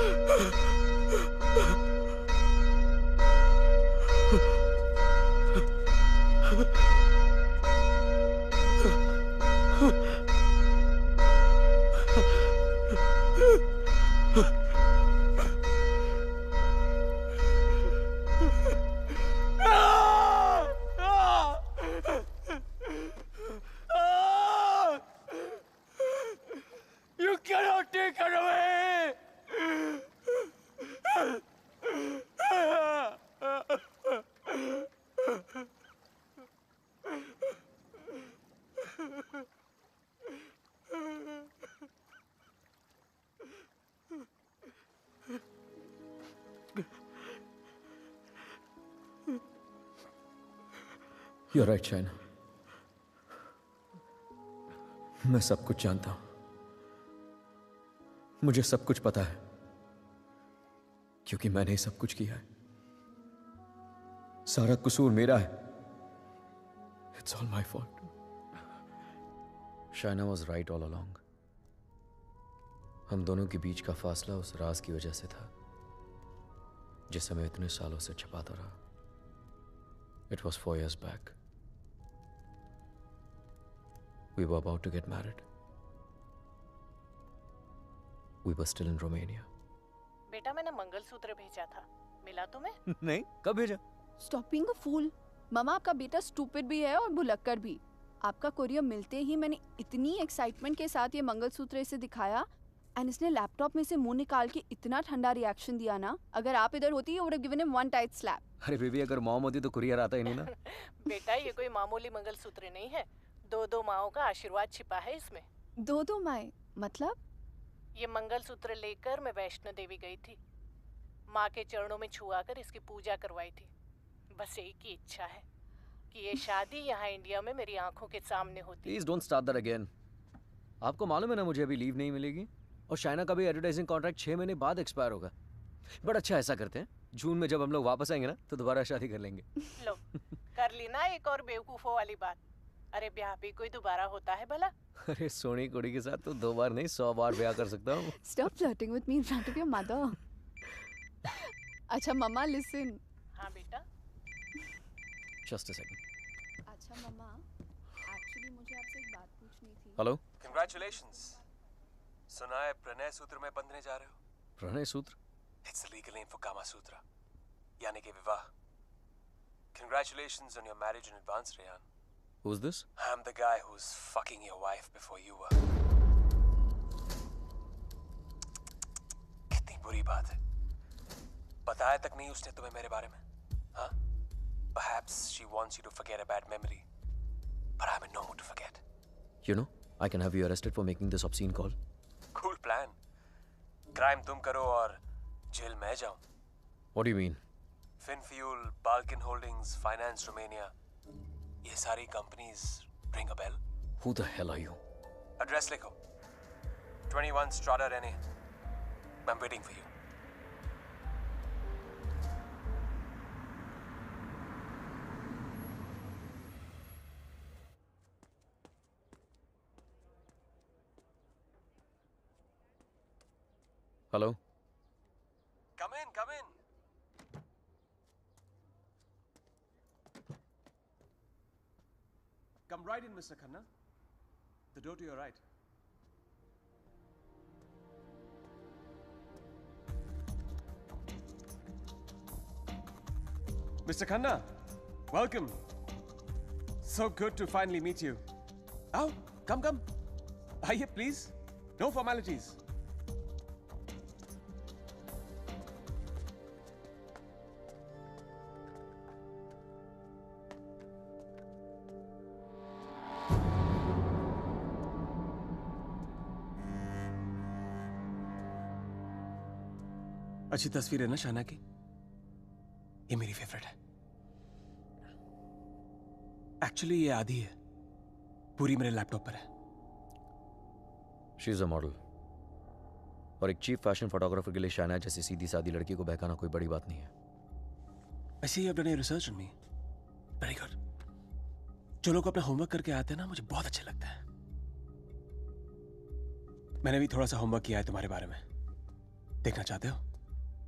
You cannot take her away! You're right, China. मैं सब कुछ जानता हूं। मुझे सब कुछ पता है क्योंकि मैंने ही सब कुछ किया है। सारा कसूर मेरा है। It's all my fault. Shaina was right all along. हम दोनों के बीच का फासला उस राज की वजह से था जिसे मैं इतने सालों से छिपाता रहा। It was 4 years back. We were about to get married. We were still in Romania. बेटा मैंने मंगलसूत्र भेजा था, मिला तुम्हें? नहीं, कब भेजा? Stop being a fool. मामा आपका बेटा स्टूपिड भी है और भुलक्कड़ भी। आपका कोरियर मिलते ही मैंने इतनी एक्साइटमेंट के साथ ये मंगलसूत्र इसे दिखाया एंड इसने लैपटॉप में से मुंह निकाल के इतना ठंडा रिएक्शन दिया ना, अगर आप इधर होती you would have given him one tight slap. अरे बेबी, अगर मॉम होती तो कुरियर आता ही नहीं ना। बेटा ये कोई मामूली मंगलसूत्र नहीं है, 2 माओं का आशीर्वाद छिपा है इसमें। 2 माएं मतलब? ये मंगलसूत्र लेकर मैं वैष्णो देवी गई थी, माँ के चरणों में छुआ कर इसकी पूजा करवाई थी। बस एक ही इच्छा है कि ये शादी यहाँ इंडिया में मेरी आंखों के सामने होती। Please don't start that again. आपको मालूम है ना मुझे अभी लीव नहीं मिलेगी और शाइना का भी एडवर्टाइजिंग कॉन्ट्रैक्ट 6 महीने बाद एक्सपायर होगा। बट अच्छा ऐसा करते हैं, जून में जब हम लोग वापस आएंगे ना तो दोबारा शादी कर लेंगे। लो कर ली ना एक और बेवकूफों वाली बात। अरे ब्याह भी कोई दोबारा होता है भला? अरे सोनी कुड़ी के साथ तो 2 बार नहीं 100 बार ब्याह कर सकता हूँ। Stop flirting with me in front of your mother. अच्छा मम्मा listen. हाँ बेटा। Just a second. अच्छा मम्मा, एक्चुअली मुझे आपसे एक बात पूछनी थी। हेलो। Congratulations. सुना है प्रणय सूत्र में बंधने जा रहे हो? प्रणय सूत्र? It's the legal name for Kama Sutra, यानी कि विवाह। Congratulations on your marriage in advance, Rehan. Who's this? I'm the guy who's fucking your wife before you were. कितनी बुरी बात है। बताया तक नहीं उसने तुम्हें मेरे बारे में, हाँ? Perhaps she wants you to forget a bad memory, but I'm in no mood to forget. You know, I can have you arrested for making this obscene call. Cool plan. Crime तुम करो और जेल मैं जाऊं। What do you mean? Finfuel, Balkan Holdings, Finance Romania. ये सारी companies ring a bell. Who the hell are you? Address लिखो। 21 Strada Rene, I'm waiting for you. Hello? Come in, come in. Come right in, Mr. Khanna. The door to your right. Mr. Khanna, welcome. So good to finally meet you. Oh, come. Aye, please. No formalities. अच्छी तस्वीर है ना शाना की? ये मेरी फेवरेट है। एक्चुअली ये आधी है, पूरी मेरे लैपटॉप पर है। शी इज अ मॉडल, और एक चीफ फैशन फोटोग्राफर के लिए शाना जैसी सीधी सादी लड़की को बहकाना कोई बड़ी बात नहीं है। I see you have done your research on me. Very good. जो लोग अपना होमवर्क करके आते हैं ना, मुझे बहुत अच्छे लगता है। मैंने भी थोड़ा सा होमवर्क किया है तुम्हारे बारे में। देखना चाहते हो?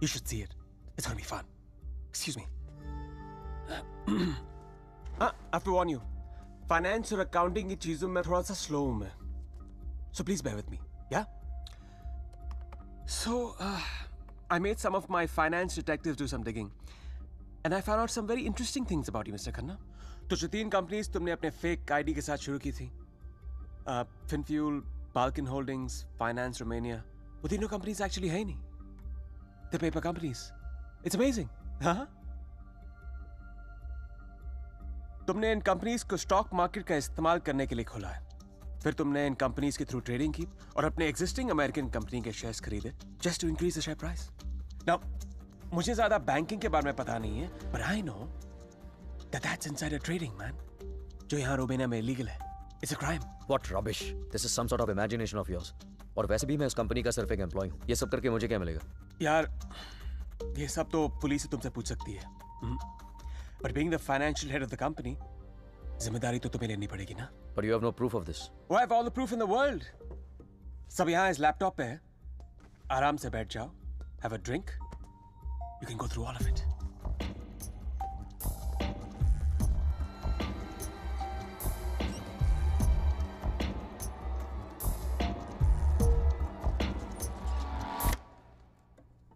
You should see it. It's gonna be fun. Excuse me. I have to warn you. Finance और accounting की चीजों में थोड़ा सा slow हूँ मैं. So please bear with me. Yeah? So, I made some of my finance detectives do some digging. And I found out some very interesting things about you, Mr. Khanna. तो जो 3 companies तुमने अपने fake ID के साथ शुरू की थी, FinFuel, Balkan Holdings, Finance Romania, वो तीनों companies actually है ही नहीं. The paper companies. It's amazing. हाँ? तुमने इन कंपनीज को स्टॉक मार्केट का इस्तेमाल करने के लिए खोला है। फिर तुमने इन कंपनीज के थ्रू ट्रेडिंग की और अपने एग्जिस्टिंग अमेरिकन कंपनी के शेयर्स खरीदे just to increase the share price. Now मुझे ज्यादा बैंकिंग के बारे में पता नहीं है, but I know that that's insider trading, man. जो यहाँ रोमेनिया में इलीगल है। It's a crime. What rubbish! This is some sort of imagination of yours. और वैसे भी मैं उस कंपनी का सिर्फ एक एम्प्लॉय हूँ। ये सब करके मुझे क्या मिलेगा? यार, ये सब तो पुलिस से तुमसे पूछ सकती है। But being the financial head of the company, जिम्मेदारी तो तुम्हें लेनी पड़ेगी ना? But you have no proof of this. Oh, I have all the proof in the world. सब यहाँ इस लैपटॉप पे है। आराम से बैठ जाओ, have a drink. You can go through all of it.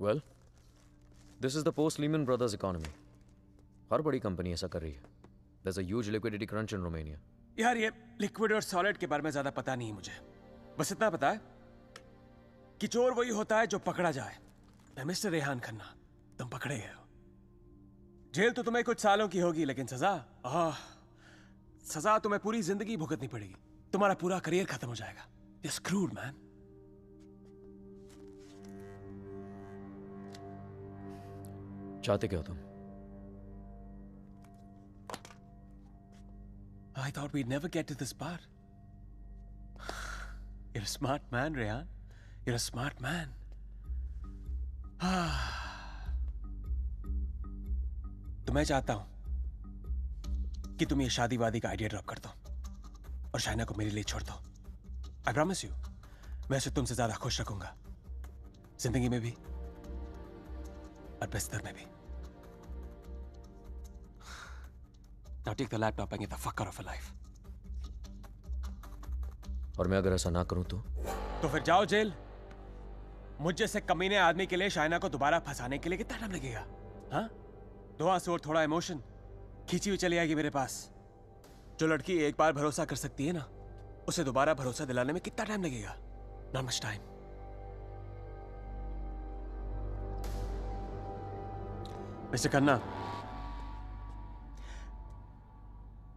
Well, this is the post-Lehman Brothers economy. हर बड़ी कंपनी ऐसा कर रही है. There's a huge liquidity crunch in Romania. यार ये लिक्विड और सॉलिड के बारे में ज्यादा पता नहीं है मुझे। बस इतना पता है कि चोर वही होता है जो पकड़ा जाए। मिस्टर रेहान खन्ना, तुम पकड़े गए हो। जेल तो तुम्हें कुछ सालों की होगी, लेकिन सजा तुम्हें पूरी जिंदगी भुगतनी पड़ेगी। तुम्हारा पूरा करियर खत्म हो जाएगा। You're screwed, man. चाहते क्या हो तुम? I thought we'd never get to this part. You're a smart man, Rehan. You're a smart man. तो मैं चाहता हूं कि तुम ये शादी वादी का आइडिया ड्रॉप कर दो और शाइना को मेरे लिए छोड़ दो। I promise you, मैं उसे तुमसे ज्यादा खुश रखूंगा, जिंदगी में भी और बिस्तर में भी। Now take the laptop and get the fuck out of her life. और मैं अगर ऐसा ना करूं तो फिर जाओ जेल। मुझ जैसे कमीने आदमी के लिए शाइना को दोबारा फंसाने के लिए कितना टाइम लगेगा? हाँ? 2 आंसू और थोड़ा इमोशन खींची हुई चली आएगी मेरे पास। जो लड़की एक बार भरोसा कर सकती है ना, उसे दोबारा भरोसा दिलाने में कितना टाइम लगेगा? Not much time. Mister Khanna,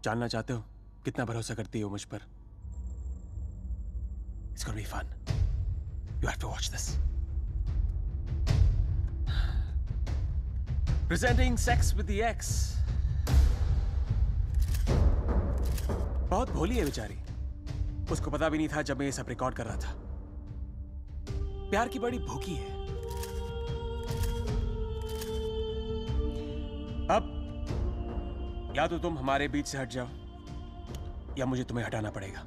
जानना चाहते हो कितना भरोसा करती हो मुझ पर? It's gonna be fun. You have to watch this. Presenting Sex with the Ex. बहुत भोली है बेचारी। उसको पता भी नहीं था जब मैं ये सब रिकॉर्ड कर रहा था। प्यार की बड़ी भूखी है। या तो तुम हमारे बीच से हट जाओ या मुझे तुम्हें हटाना पड़ेगा.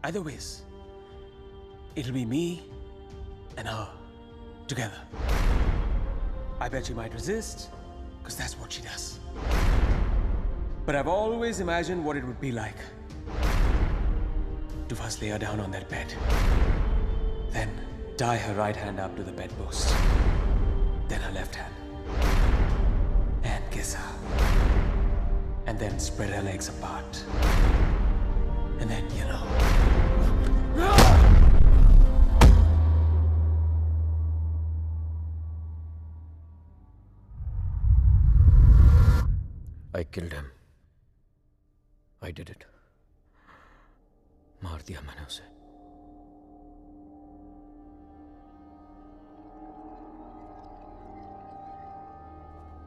Either ways, it'll be me and her together. I bet she might resist, because that's what she does. But I've always imagined what it would be like to first lay her down on that bed, then tie her right hand up to the bedpost, then her left hand, and kiss her, and then spread her legs apart, and then, you know. I killed him. I did it. मार दिया मैंने उसे.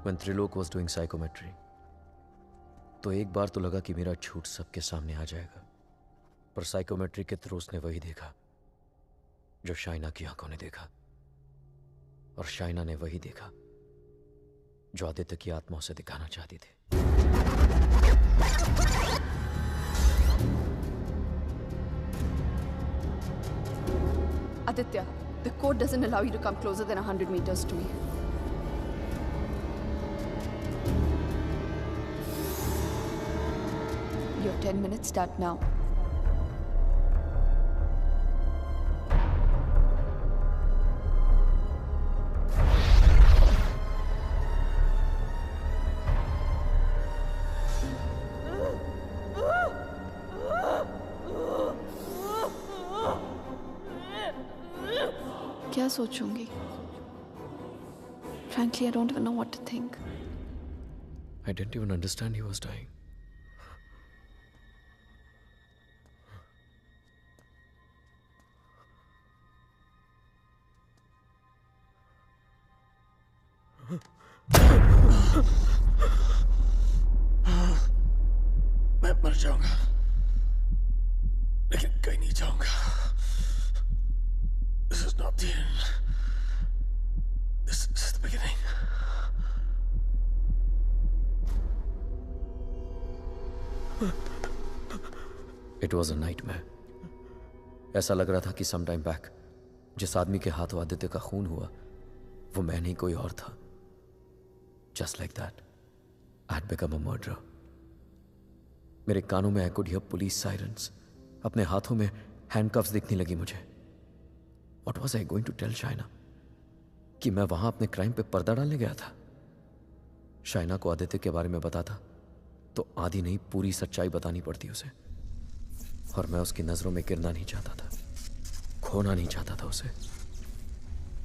When Trilok was doing psychometry, तो एक बार तो लगा कि मेरा झूठ सबके सामने आ जाएगा, पर साइकोमेट्री के थ्रू उसने वही देखा जो शाइना की आंखों ने देखा, और शाइना ने वही देखा जो आदित्य की आत्मा उसे दिखाना चाहती थी. Aditya, the code doesn't allow you to come closer than 100 meters to me. Your 10 minutes start now. क्या सोचूंगी? Frankly, I don't even know what to think. I didn't even understand he was dying. मैं मर जाऊंगा, लेकिन कहीं नहीं जाऊंगा. This is not the end. This is the beginning. It was a nightmare. ऐसा लग रहा था कि some time back जिस आदमी के हाथों आदित्य का खून हुआ वो मैं नहीं कोई और था. Just like that, I had become a murderer. मेरे कानों में I could hear police sirens. अपने हाथों में handcuffs दिखने लगी मुझे. What was I going to tell Shaina? कि मैं वहां अपने क्राइम पे पर्दा डालने गया था. शाइना को आदित्य के बारे में बताता तो आधी नहीं पूरी सच्चाई बतानी पड़ती उसे, और मैं उसकी नजरों में गिरना नहीं चाहता था, खोना नहीं चाहता था उसे.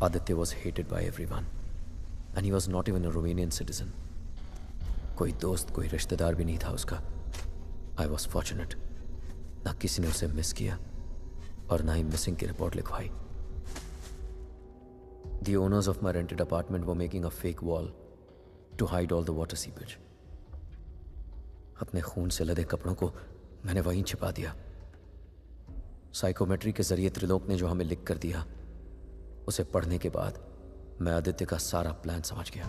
Aditya was hated by everyone and he was not even a Romanian citizen. कोई दोस्त कोई रिश्तेदार भी नहीं था उसका. I was fortunate. ना किसी ने उसे मिस किया और ना ही मिसिंग की रिपोर्ट लिखवाई. The owners of my rented apartment were making a fake wall to hide all the water seepage. अपने खून से लदे कपड़ों को मैंने वहीं छिपा दिया. साइकोमेट्री के जरिए त्रिलोक ने जो हमें लिख कर दिया उसे पढ़ने के बाद मैं आदित्य का सारा प्लान समझ गया.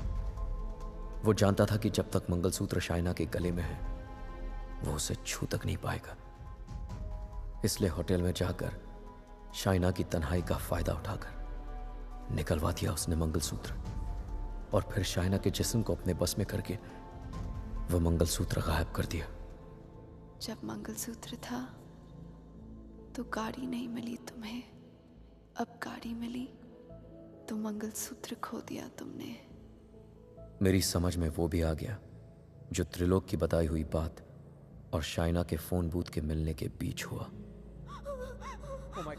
वो जानता था कि जब तक मंगलसूत्र शाइना के गले में है वो उसे छू तक नहीं पाएगा. इसलिए होटल में जाकर शाइना की तन्हाई का फायदा उठाकर निकलवा दिया उसने मंगलसूत्र, और फिर शाइना के जिस्म को अपने बस में करके वो मंगलसूत्र गायब कर दिया. जब मंगलसूत्र था तो गाड़ी नहीं मिली तुम्हें, अब गाड़ी मिली तो मंगलसूत्र खो दिया तुमने. मेरी समझ में वो भी आ गया जो त्रिलोक की बताई हुई बात और शाइना के फोन बूथ के मिलने के बीच हुआ.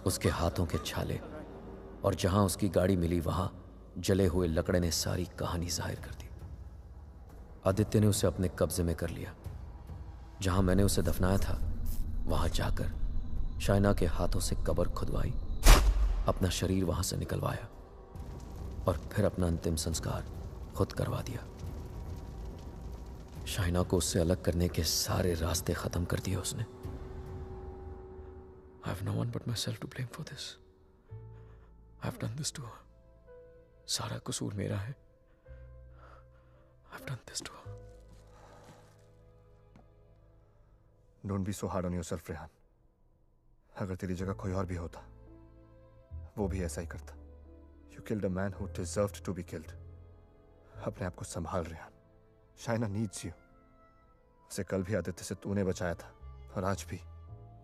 उसके हाथों के छाले और जहां उसकी गाड़ी मिली वहां जले हुए लकड़े ने सारी कहानी जाहिर कर दी. आदित्य ने उसे अपने कब्जे में कर लिया. जहां मैंने उसे दफनाया था वहां जाकर शाइना के हाथों से कब्र खुदवाई, अपना शरीर वहां से निकलवाया और फिर अपना अंतिम संस्कार खुद करवा दिया. शाइना को उससे अलग करने के सारे रास्ते खत्म कर दिए उसने. I have no one but myself to blame for this. I have done this to her. सारा कसूर मेरा है. I have done this to her. Don't be so hard on yourself Rehan. अगर तेरी जगह कोई और भी होता वो भी ऐसा ही करता। You killed a man who deserved to be killed. अपने आप को संभाल रेहान। Shaina needs you. उसे कल भी आदित्य से तूने बचाया था और आज भी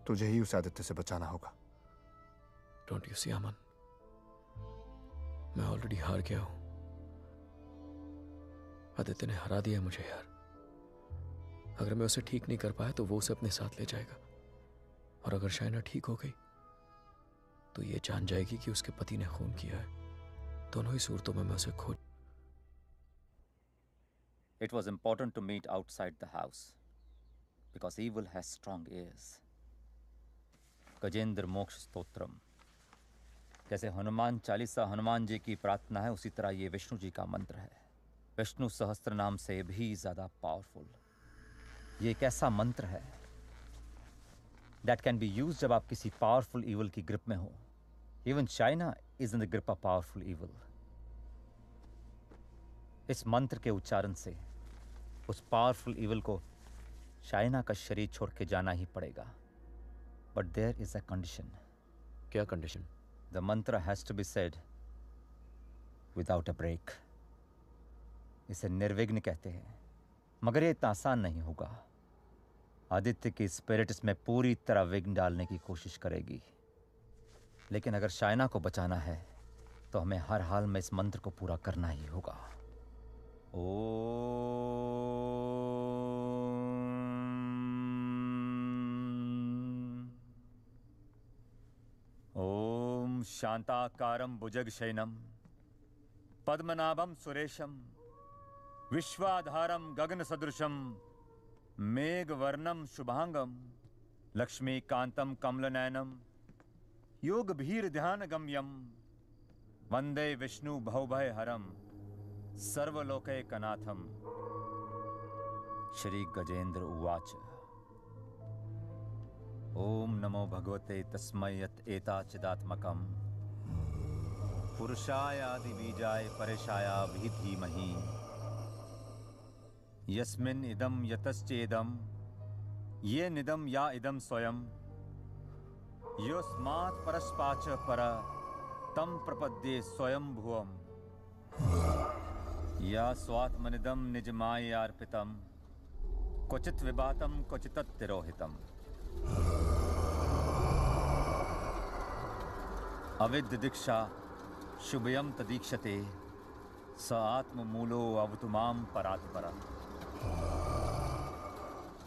तुझे ही उसे आदित्य से बचाना होगा। डोंट यू सी अमन, मैं ऑलरेडी हार गया हूं। आदित्य ने हरा दिया मुझे यार। अगर मैं उसे ठीक नहीं कर पाया तो वो उसे अपने साथ ले जाएगा, और अगर शाइना ठीक हो गई तो ये जान जाएगी कि उसके पति ने खून किया है। दोनों ही सूरतों में मैं उसे खो। It was important to meet outside the house because evil has strong ears. Gajendra मोक्ष स्तोत्रम। जैसे हनुमान चालीसा हनुमान जी की प्रार्थना है, उसी तरह ये विष्णु जी का मंत्र है। विष्णु सहस्त्र नाम से भी ज्यादा पावरफुल। ये एक ऐसा मंत्र है that can be used जब आप किसी पावरफुल evil की ग्रिप में हो। Even China is in the grip of powerful evil. इस मंत्र के उच्चारण से उस पावरफुल evil को चाइना का शरीर छोड़ के जाना ही पड़ेगा। But there is a condition. क्या condition? The mantra has to be said without a break. इसे निर्विघ्न कहते हैं, मगर ये इतना आसान नहीं होगा। आदित्य की स्पिरिट इसमें पूरी तरह विघ्न डालने की कोशिश करेगी, लेकिन अगर चाइना को बचाना है तो हमें हर हाल में इस मंत्र को पूरा करना ही होगा। ओम शांताकारं भुजगशयनं पद्मनाभं सुरेशं विश्वाधारं गगनसदृशं मेघवर्णं शुभांगं लक्ष्मीकान्तं कमलनयनं योगभीर्ध्यानगम्यं वंदे विष्णु भवभयहरं सर्वलोकैकनाथं। श्री गजेंद्र उवाच। ओम नमो भगवते तस्मै यत् एताचिदात्मकं पुरुषाय आदिबीजाय परेशाय धीमहि यस्मिन् इदं यतश्चेदं ये निदं या इदं स्वयं योस्मात् परस्पाच पर तं प्रपद्ये स्वयं भुवम् या स्वात्मनिदं निजमायार्पितं क्वचित् विभातं क्वचित् तिरोहितम्। अविद्य दीक्षा शुभयं तदीक्षते स आत्ममूलो अवतुमां परात्पर।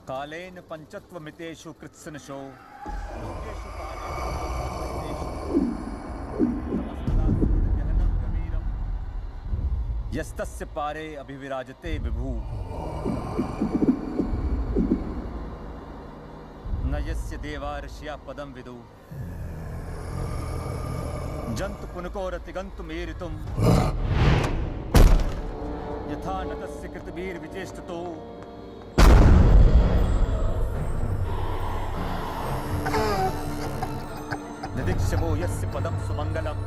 कालेन पंचत्वमितेषु कृत्सनशो लोकेषु यस्तस्य पारे अभिविराजते विभु न यस्य देवा ऋषिया पदं विदु जंतु पुनको रतिगन्तुमेरितुं यथा नतस्य कृतवीर विचेष्टतो निदिक्षवो यस्य पदं सुमंगलम्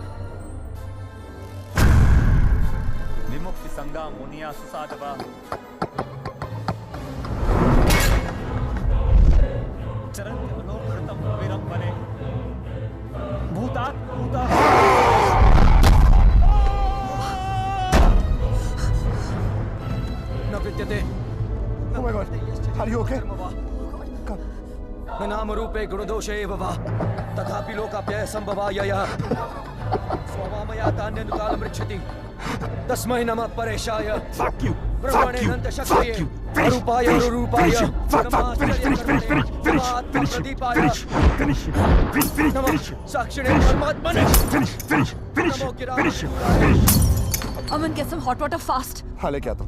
विमुक्ति संगा मुनिया सुसाधवा चरन्ति मनोकृतं विरम्भने भूतात् न विद्यते। Oh my God, are you okay? न नाम रूपे गुणदोषे एव वा तथापि लोकाप्यय संभवायः स्ववामया तान्यनुकालमृच्छति तस्मै नमः परेशाय ब्रह्मणे नन्दशक्तये अरूपाय अरूपाय नमः साक्षिणे परमात्मने नमो गिराय। Aman, get some hot water fast. हाँ ले क्या तुम?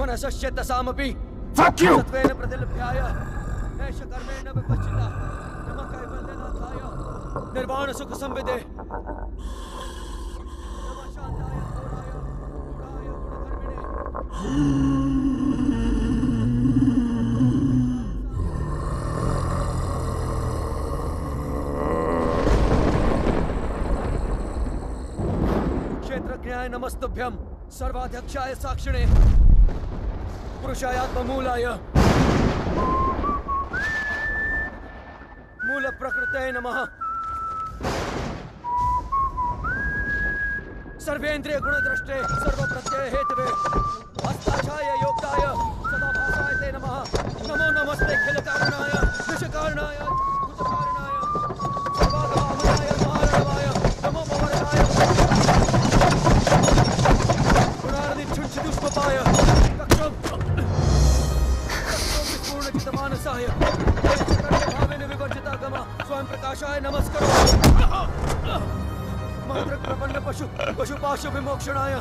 मनसश्चेतसामपि Fuck you! सत्वेन प्रतिलभ्याय नैष कर्मेण विपश्चिता नमः कैवल्यनाथाय निर्वाण सुख संविदे नमः शांताय घोराय गुणाय गुणधर्मिणे। क्षेत्रज्ञाय नमस्तुभ्यं सर्वाध्यक्षाय साक्षिणे पुरुषाय आत्ममूलाय मूल प्रकृते नमः। सर्वेन्द्रिय गुणद्रष्टे सर्वप्रत्यय हेतवे हस्ताक्षाय योक्ताय सदाभासाय ते नमः। नमो नमस्ते खिल कारणाय निष्कारणाय भूतकारणाय सर्वागमामनाय महारणवाय नमो भवरताय गुणारधि छुंछिदुष्पपाय कक्षम विपूर्णचितमानसाय भावेन विवर्जिता गमा स्वयं प्रकाशाय नमस्करो। मंत्र प्रपन्न पशुपाशु विमोक्षणाय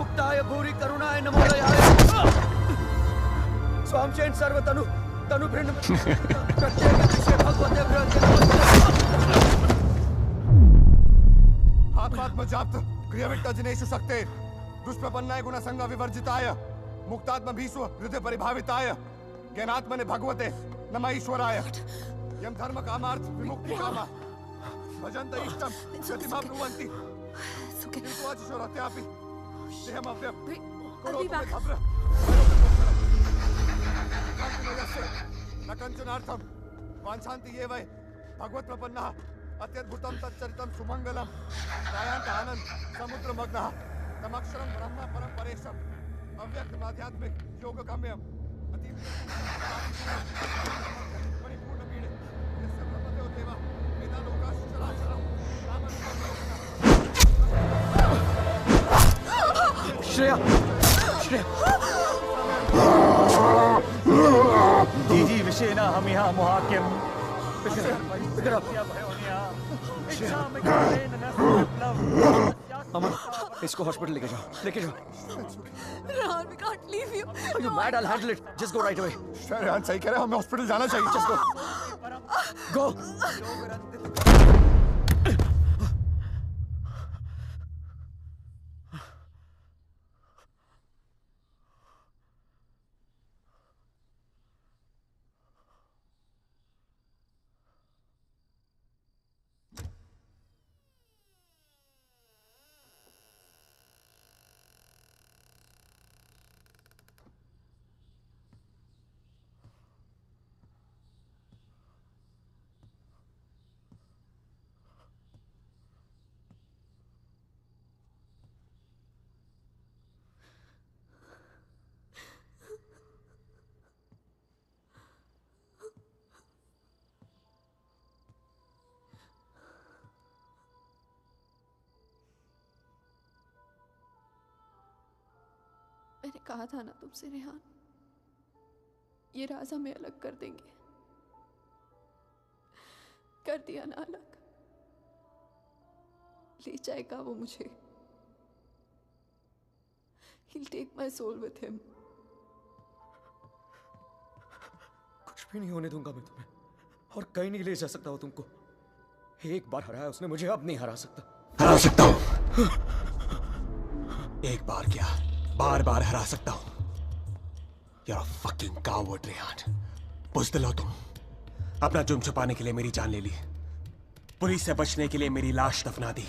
उक्ताय भूरि करुणाय नमोदयाय स्वामचेन सर्वतनु तनुभृन्न प्रत्येक विषय भगवते भ्रंते आत्मात्मजाप्त क्रियाविट्टजनेषु शक्ते दुष्प्रपन्नाय गुणसंग विवर्जिताय मुक्तात्म भीष्व हृदय परिभाविताय ज्ञानात्मने भगवते नमः ईश्वराय यम धर्म कामार्थ विमुक्ति कामा भजन्त इष्टम गतिमा ब्रुवन्ति किन्तुवाचिशोरत्यापि देहमव्यं करोतु मे भद्र न कञ्चनार्थं वाञ्छन्ति ये वै भगवत्प्रपन्नः अत्यद्भुतं तच्चरितं सुमङ्गलं त्रायान्तः समुद्रमग्नः तमक्षरं ब्रह्म परं परेशम् अव्यक्तमाध्यात्मिक योगगम्यम् परिपूर्णपीडे यस्य ब्रह्मदेव देवा वेदालोकाश्च चराचरम् श्रेया जीजी विषेना हम यहाँ मुहाक्यम अमन, इसको हॉस्पिटल लेके जाओ। Rehan, we can't leave you. Are you mad? I'll handle it. Just go right away. Rehan सही कह रहे हैं, हमें हॉस्पिटल जाना चाहिए। Just go. Go. मैंने कहा था ना तुमसे रेहान, ये राज हमें अलग कर देंगे। कर दिया ना अलग। ले जाएगा वो मुझे। He'll take my soul with him. कुछ भी नहीं होने दूंगा मैं तुम्हें, और कहीं नहीं ले जा सकता वो तुमको। एक बार हराया उसने मुझे, अब नहीं हरा सकता। हरा सकता हूँ। एक बार क्या, बार बार हरा सकता हूँ। You're a fucking coward, Rehan. बुज़दिल हो तुम। अपना जुर्म छुपाने के लिए मेरी जान ले ली, पुलिस से बचने के लिए मेरी लाश दफना दी,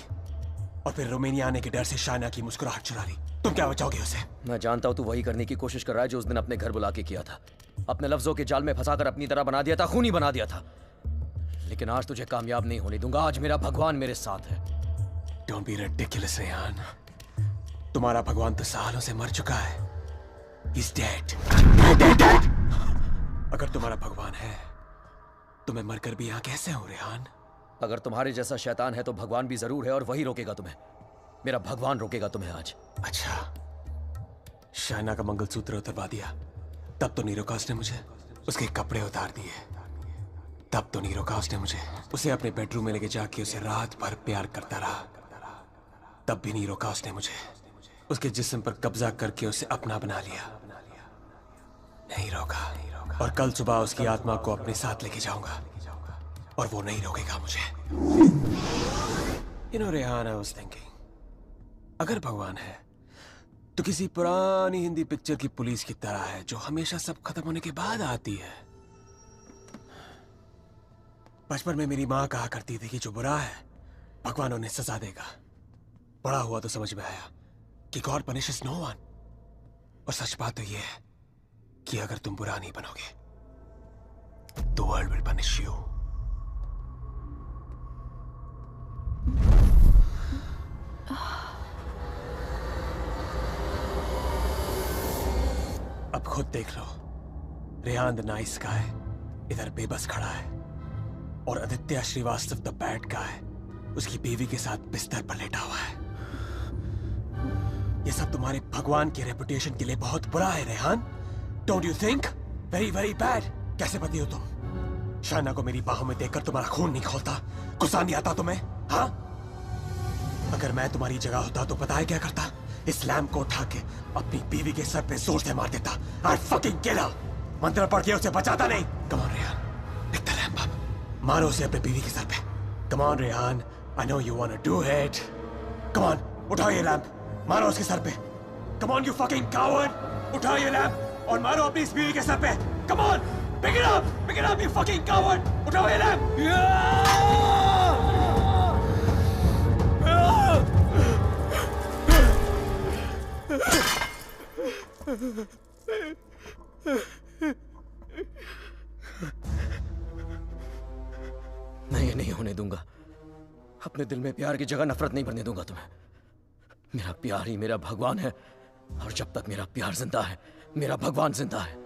और फिर रोमानिया आने के डर से शाइना की मुस्कुराहट चुरा ली। तुम क्या बचाओगे उसे? मैं जानता हूँ तू वही करने की कोशिश कर रहा है जो उस दिन अपने घर बुला के किया था। अपने लफ्जों के जाल में फंसाकर अपनी तरह बना दिया था, खूनी बना दिया था। लेकिन आज तुझे कामयाब नहीं होने दूंगा। आज मेरा भगवान मेरे साथ है। Don't be ridiculous, Rehan. तुम्हारा भगवान तो सालों से मर चुका है। He's dead. Dead. अगर तुम्हारा भगवान है तो मैं मरकर भी यहाँ कैसे हूँ, रेहान? अगर तुम्हारे जैसा शैतान है तो भगवान भी जरूर है, और वही रोकेगा तुम्हें। मेरा भगवान रोकेगा तुम्हें आज। अच्छा, शाइना का मंगलसूत्र उतरवा दिया, तब तो नहीं रोका उसने मुझे। उसके कपड़े उतार दिए, तब तो नहीं रोका उसने मुझे। उसे अपने बेडरूम में लेके जाके उसे रात भर प्यार करता रहा, तब भी नहीं रोका उसने मुझे। उसके जिस्म पर कब्जा करके उसे अपना बना लिया, नहीं रोका। और कल सुबह उसकी आत्मा को अपने साथ लेके जाऊंगा, और वो नहीं रोकेगा मुझे। You know, Rehan, I was thinking, अगर भगवान है तो किसी पुरानी हिंदी पिक्चर की पुलिस की तरह है, जो हमेशा सब खत्म होने के बाद आती है। बचपन में मेरी माँ कहा करती थी कि जो बुरा है भगवान उन्हें सजा देगा। बड़ा हुआ तो समझ में आया कि गॉड पनिशेस नो वन। और सच बात तो यह है कि अगर तुम बुरा नहीं बनोगे तो वर्ल्ड विल पनिश यू। अब खुद देख लो, रेहान द नाइस गाय इधर बेबस खड़ा है और Aditya Shrivastava the bad guy उसकी बीवी के साथ बिस्तर पर लेटा हुआ है। ये सब तुम्हारे भगवान की रेपुटेशन के लिए बहुत बुरा है Rehan. Don't you think? Very very bad. कैसे पति हो तुम? शाना को मेरी बाहों में देखकर तुम्हारा खून नहीं खोलता? गुस्सा नहीं आता तुम्हें? हाँ, अगर मैं तुम्हारी जगह होता तो पता है क्या करता? इस लैम्प को उठा के अपनी बीवी के सर पे जोर से मार देता। I'd fucking kill her। मंत्र पढ़ के उसे बचाता नहीं। Come on Rehan, pick the lamp up। मारो उसे अपने बीवी के सर पे। Come on Rehan, I know you wanna do it। Come on, उठाओ ये लैम्प, मारो उसके सर पे। Come on you fucking coward, उठाओ ये लैम्प और मारो अपनी इस बीवी के सर पे। Come on, pick it up you fucking coward, उठाओ ये लैम्प। मैं ये नहीं होने दूंगा। अपने दिल में प्यार की जगह नफरत नहीं भरने दूंगा तुम्हें। मेरा प्यार ही मेरा भगवान है और जब तक मेरा प्यार जिंदा है मेरा भगवान जिंदा है।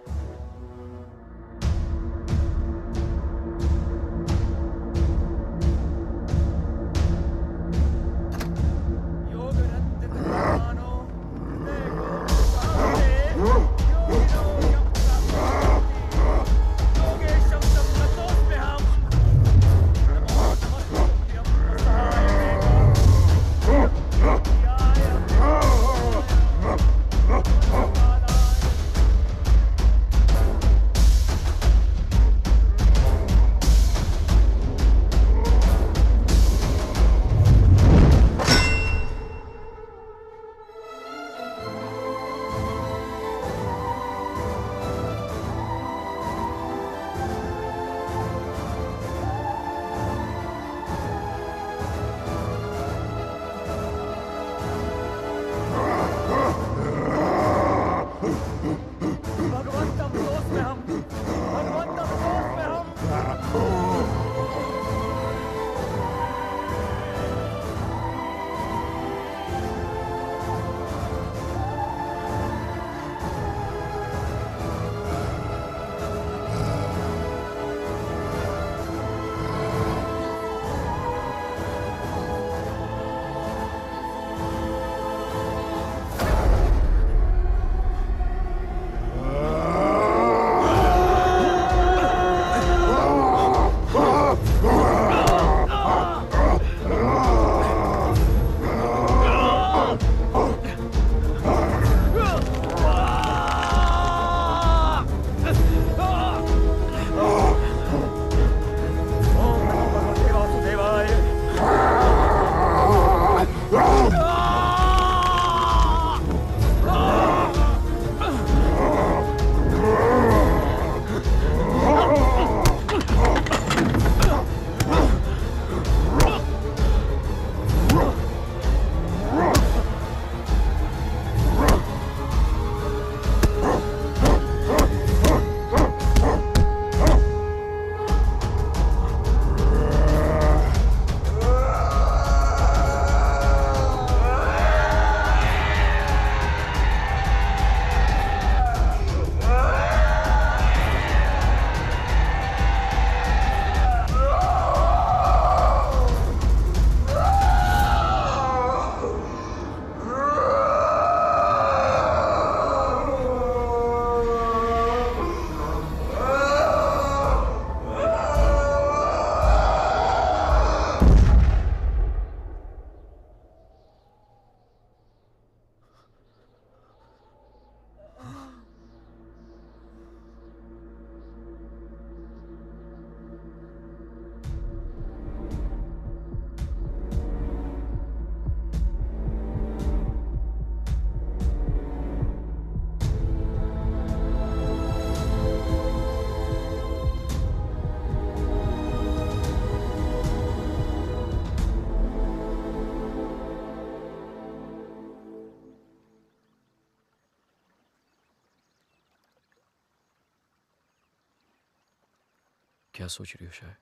क्या सोच रही हो शायद?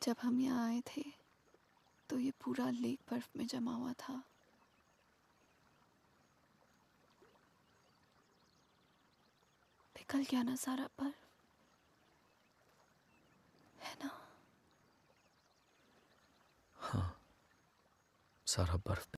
जब हम यहाँ आए थे तो ये पूरा लेक बर्फ में जमा हुआ था। पिघल गया ना सारा बर्फ, है ना? हाँ, सारा बर्फ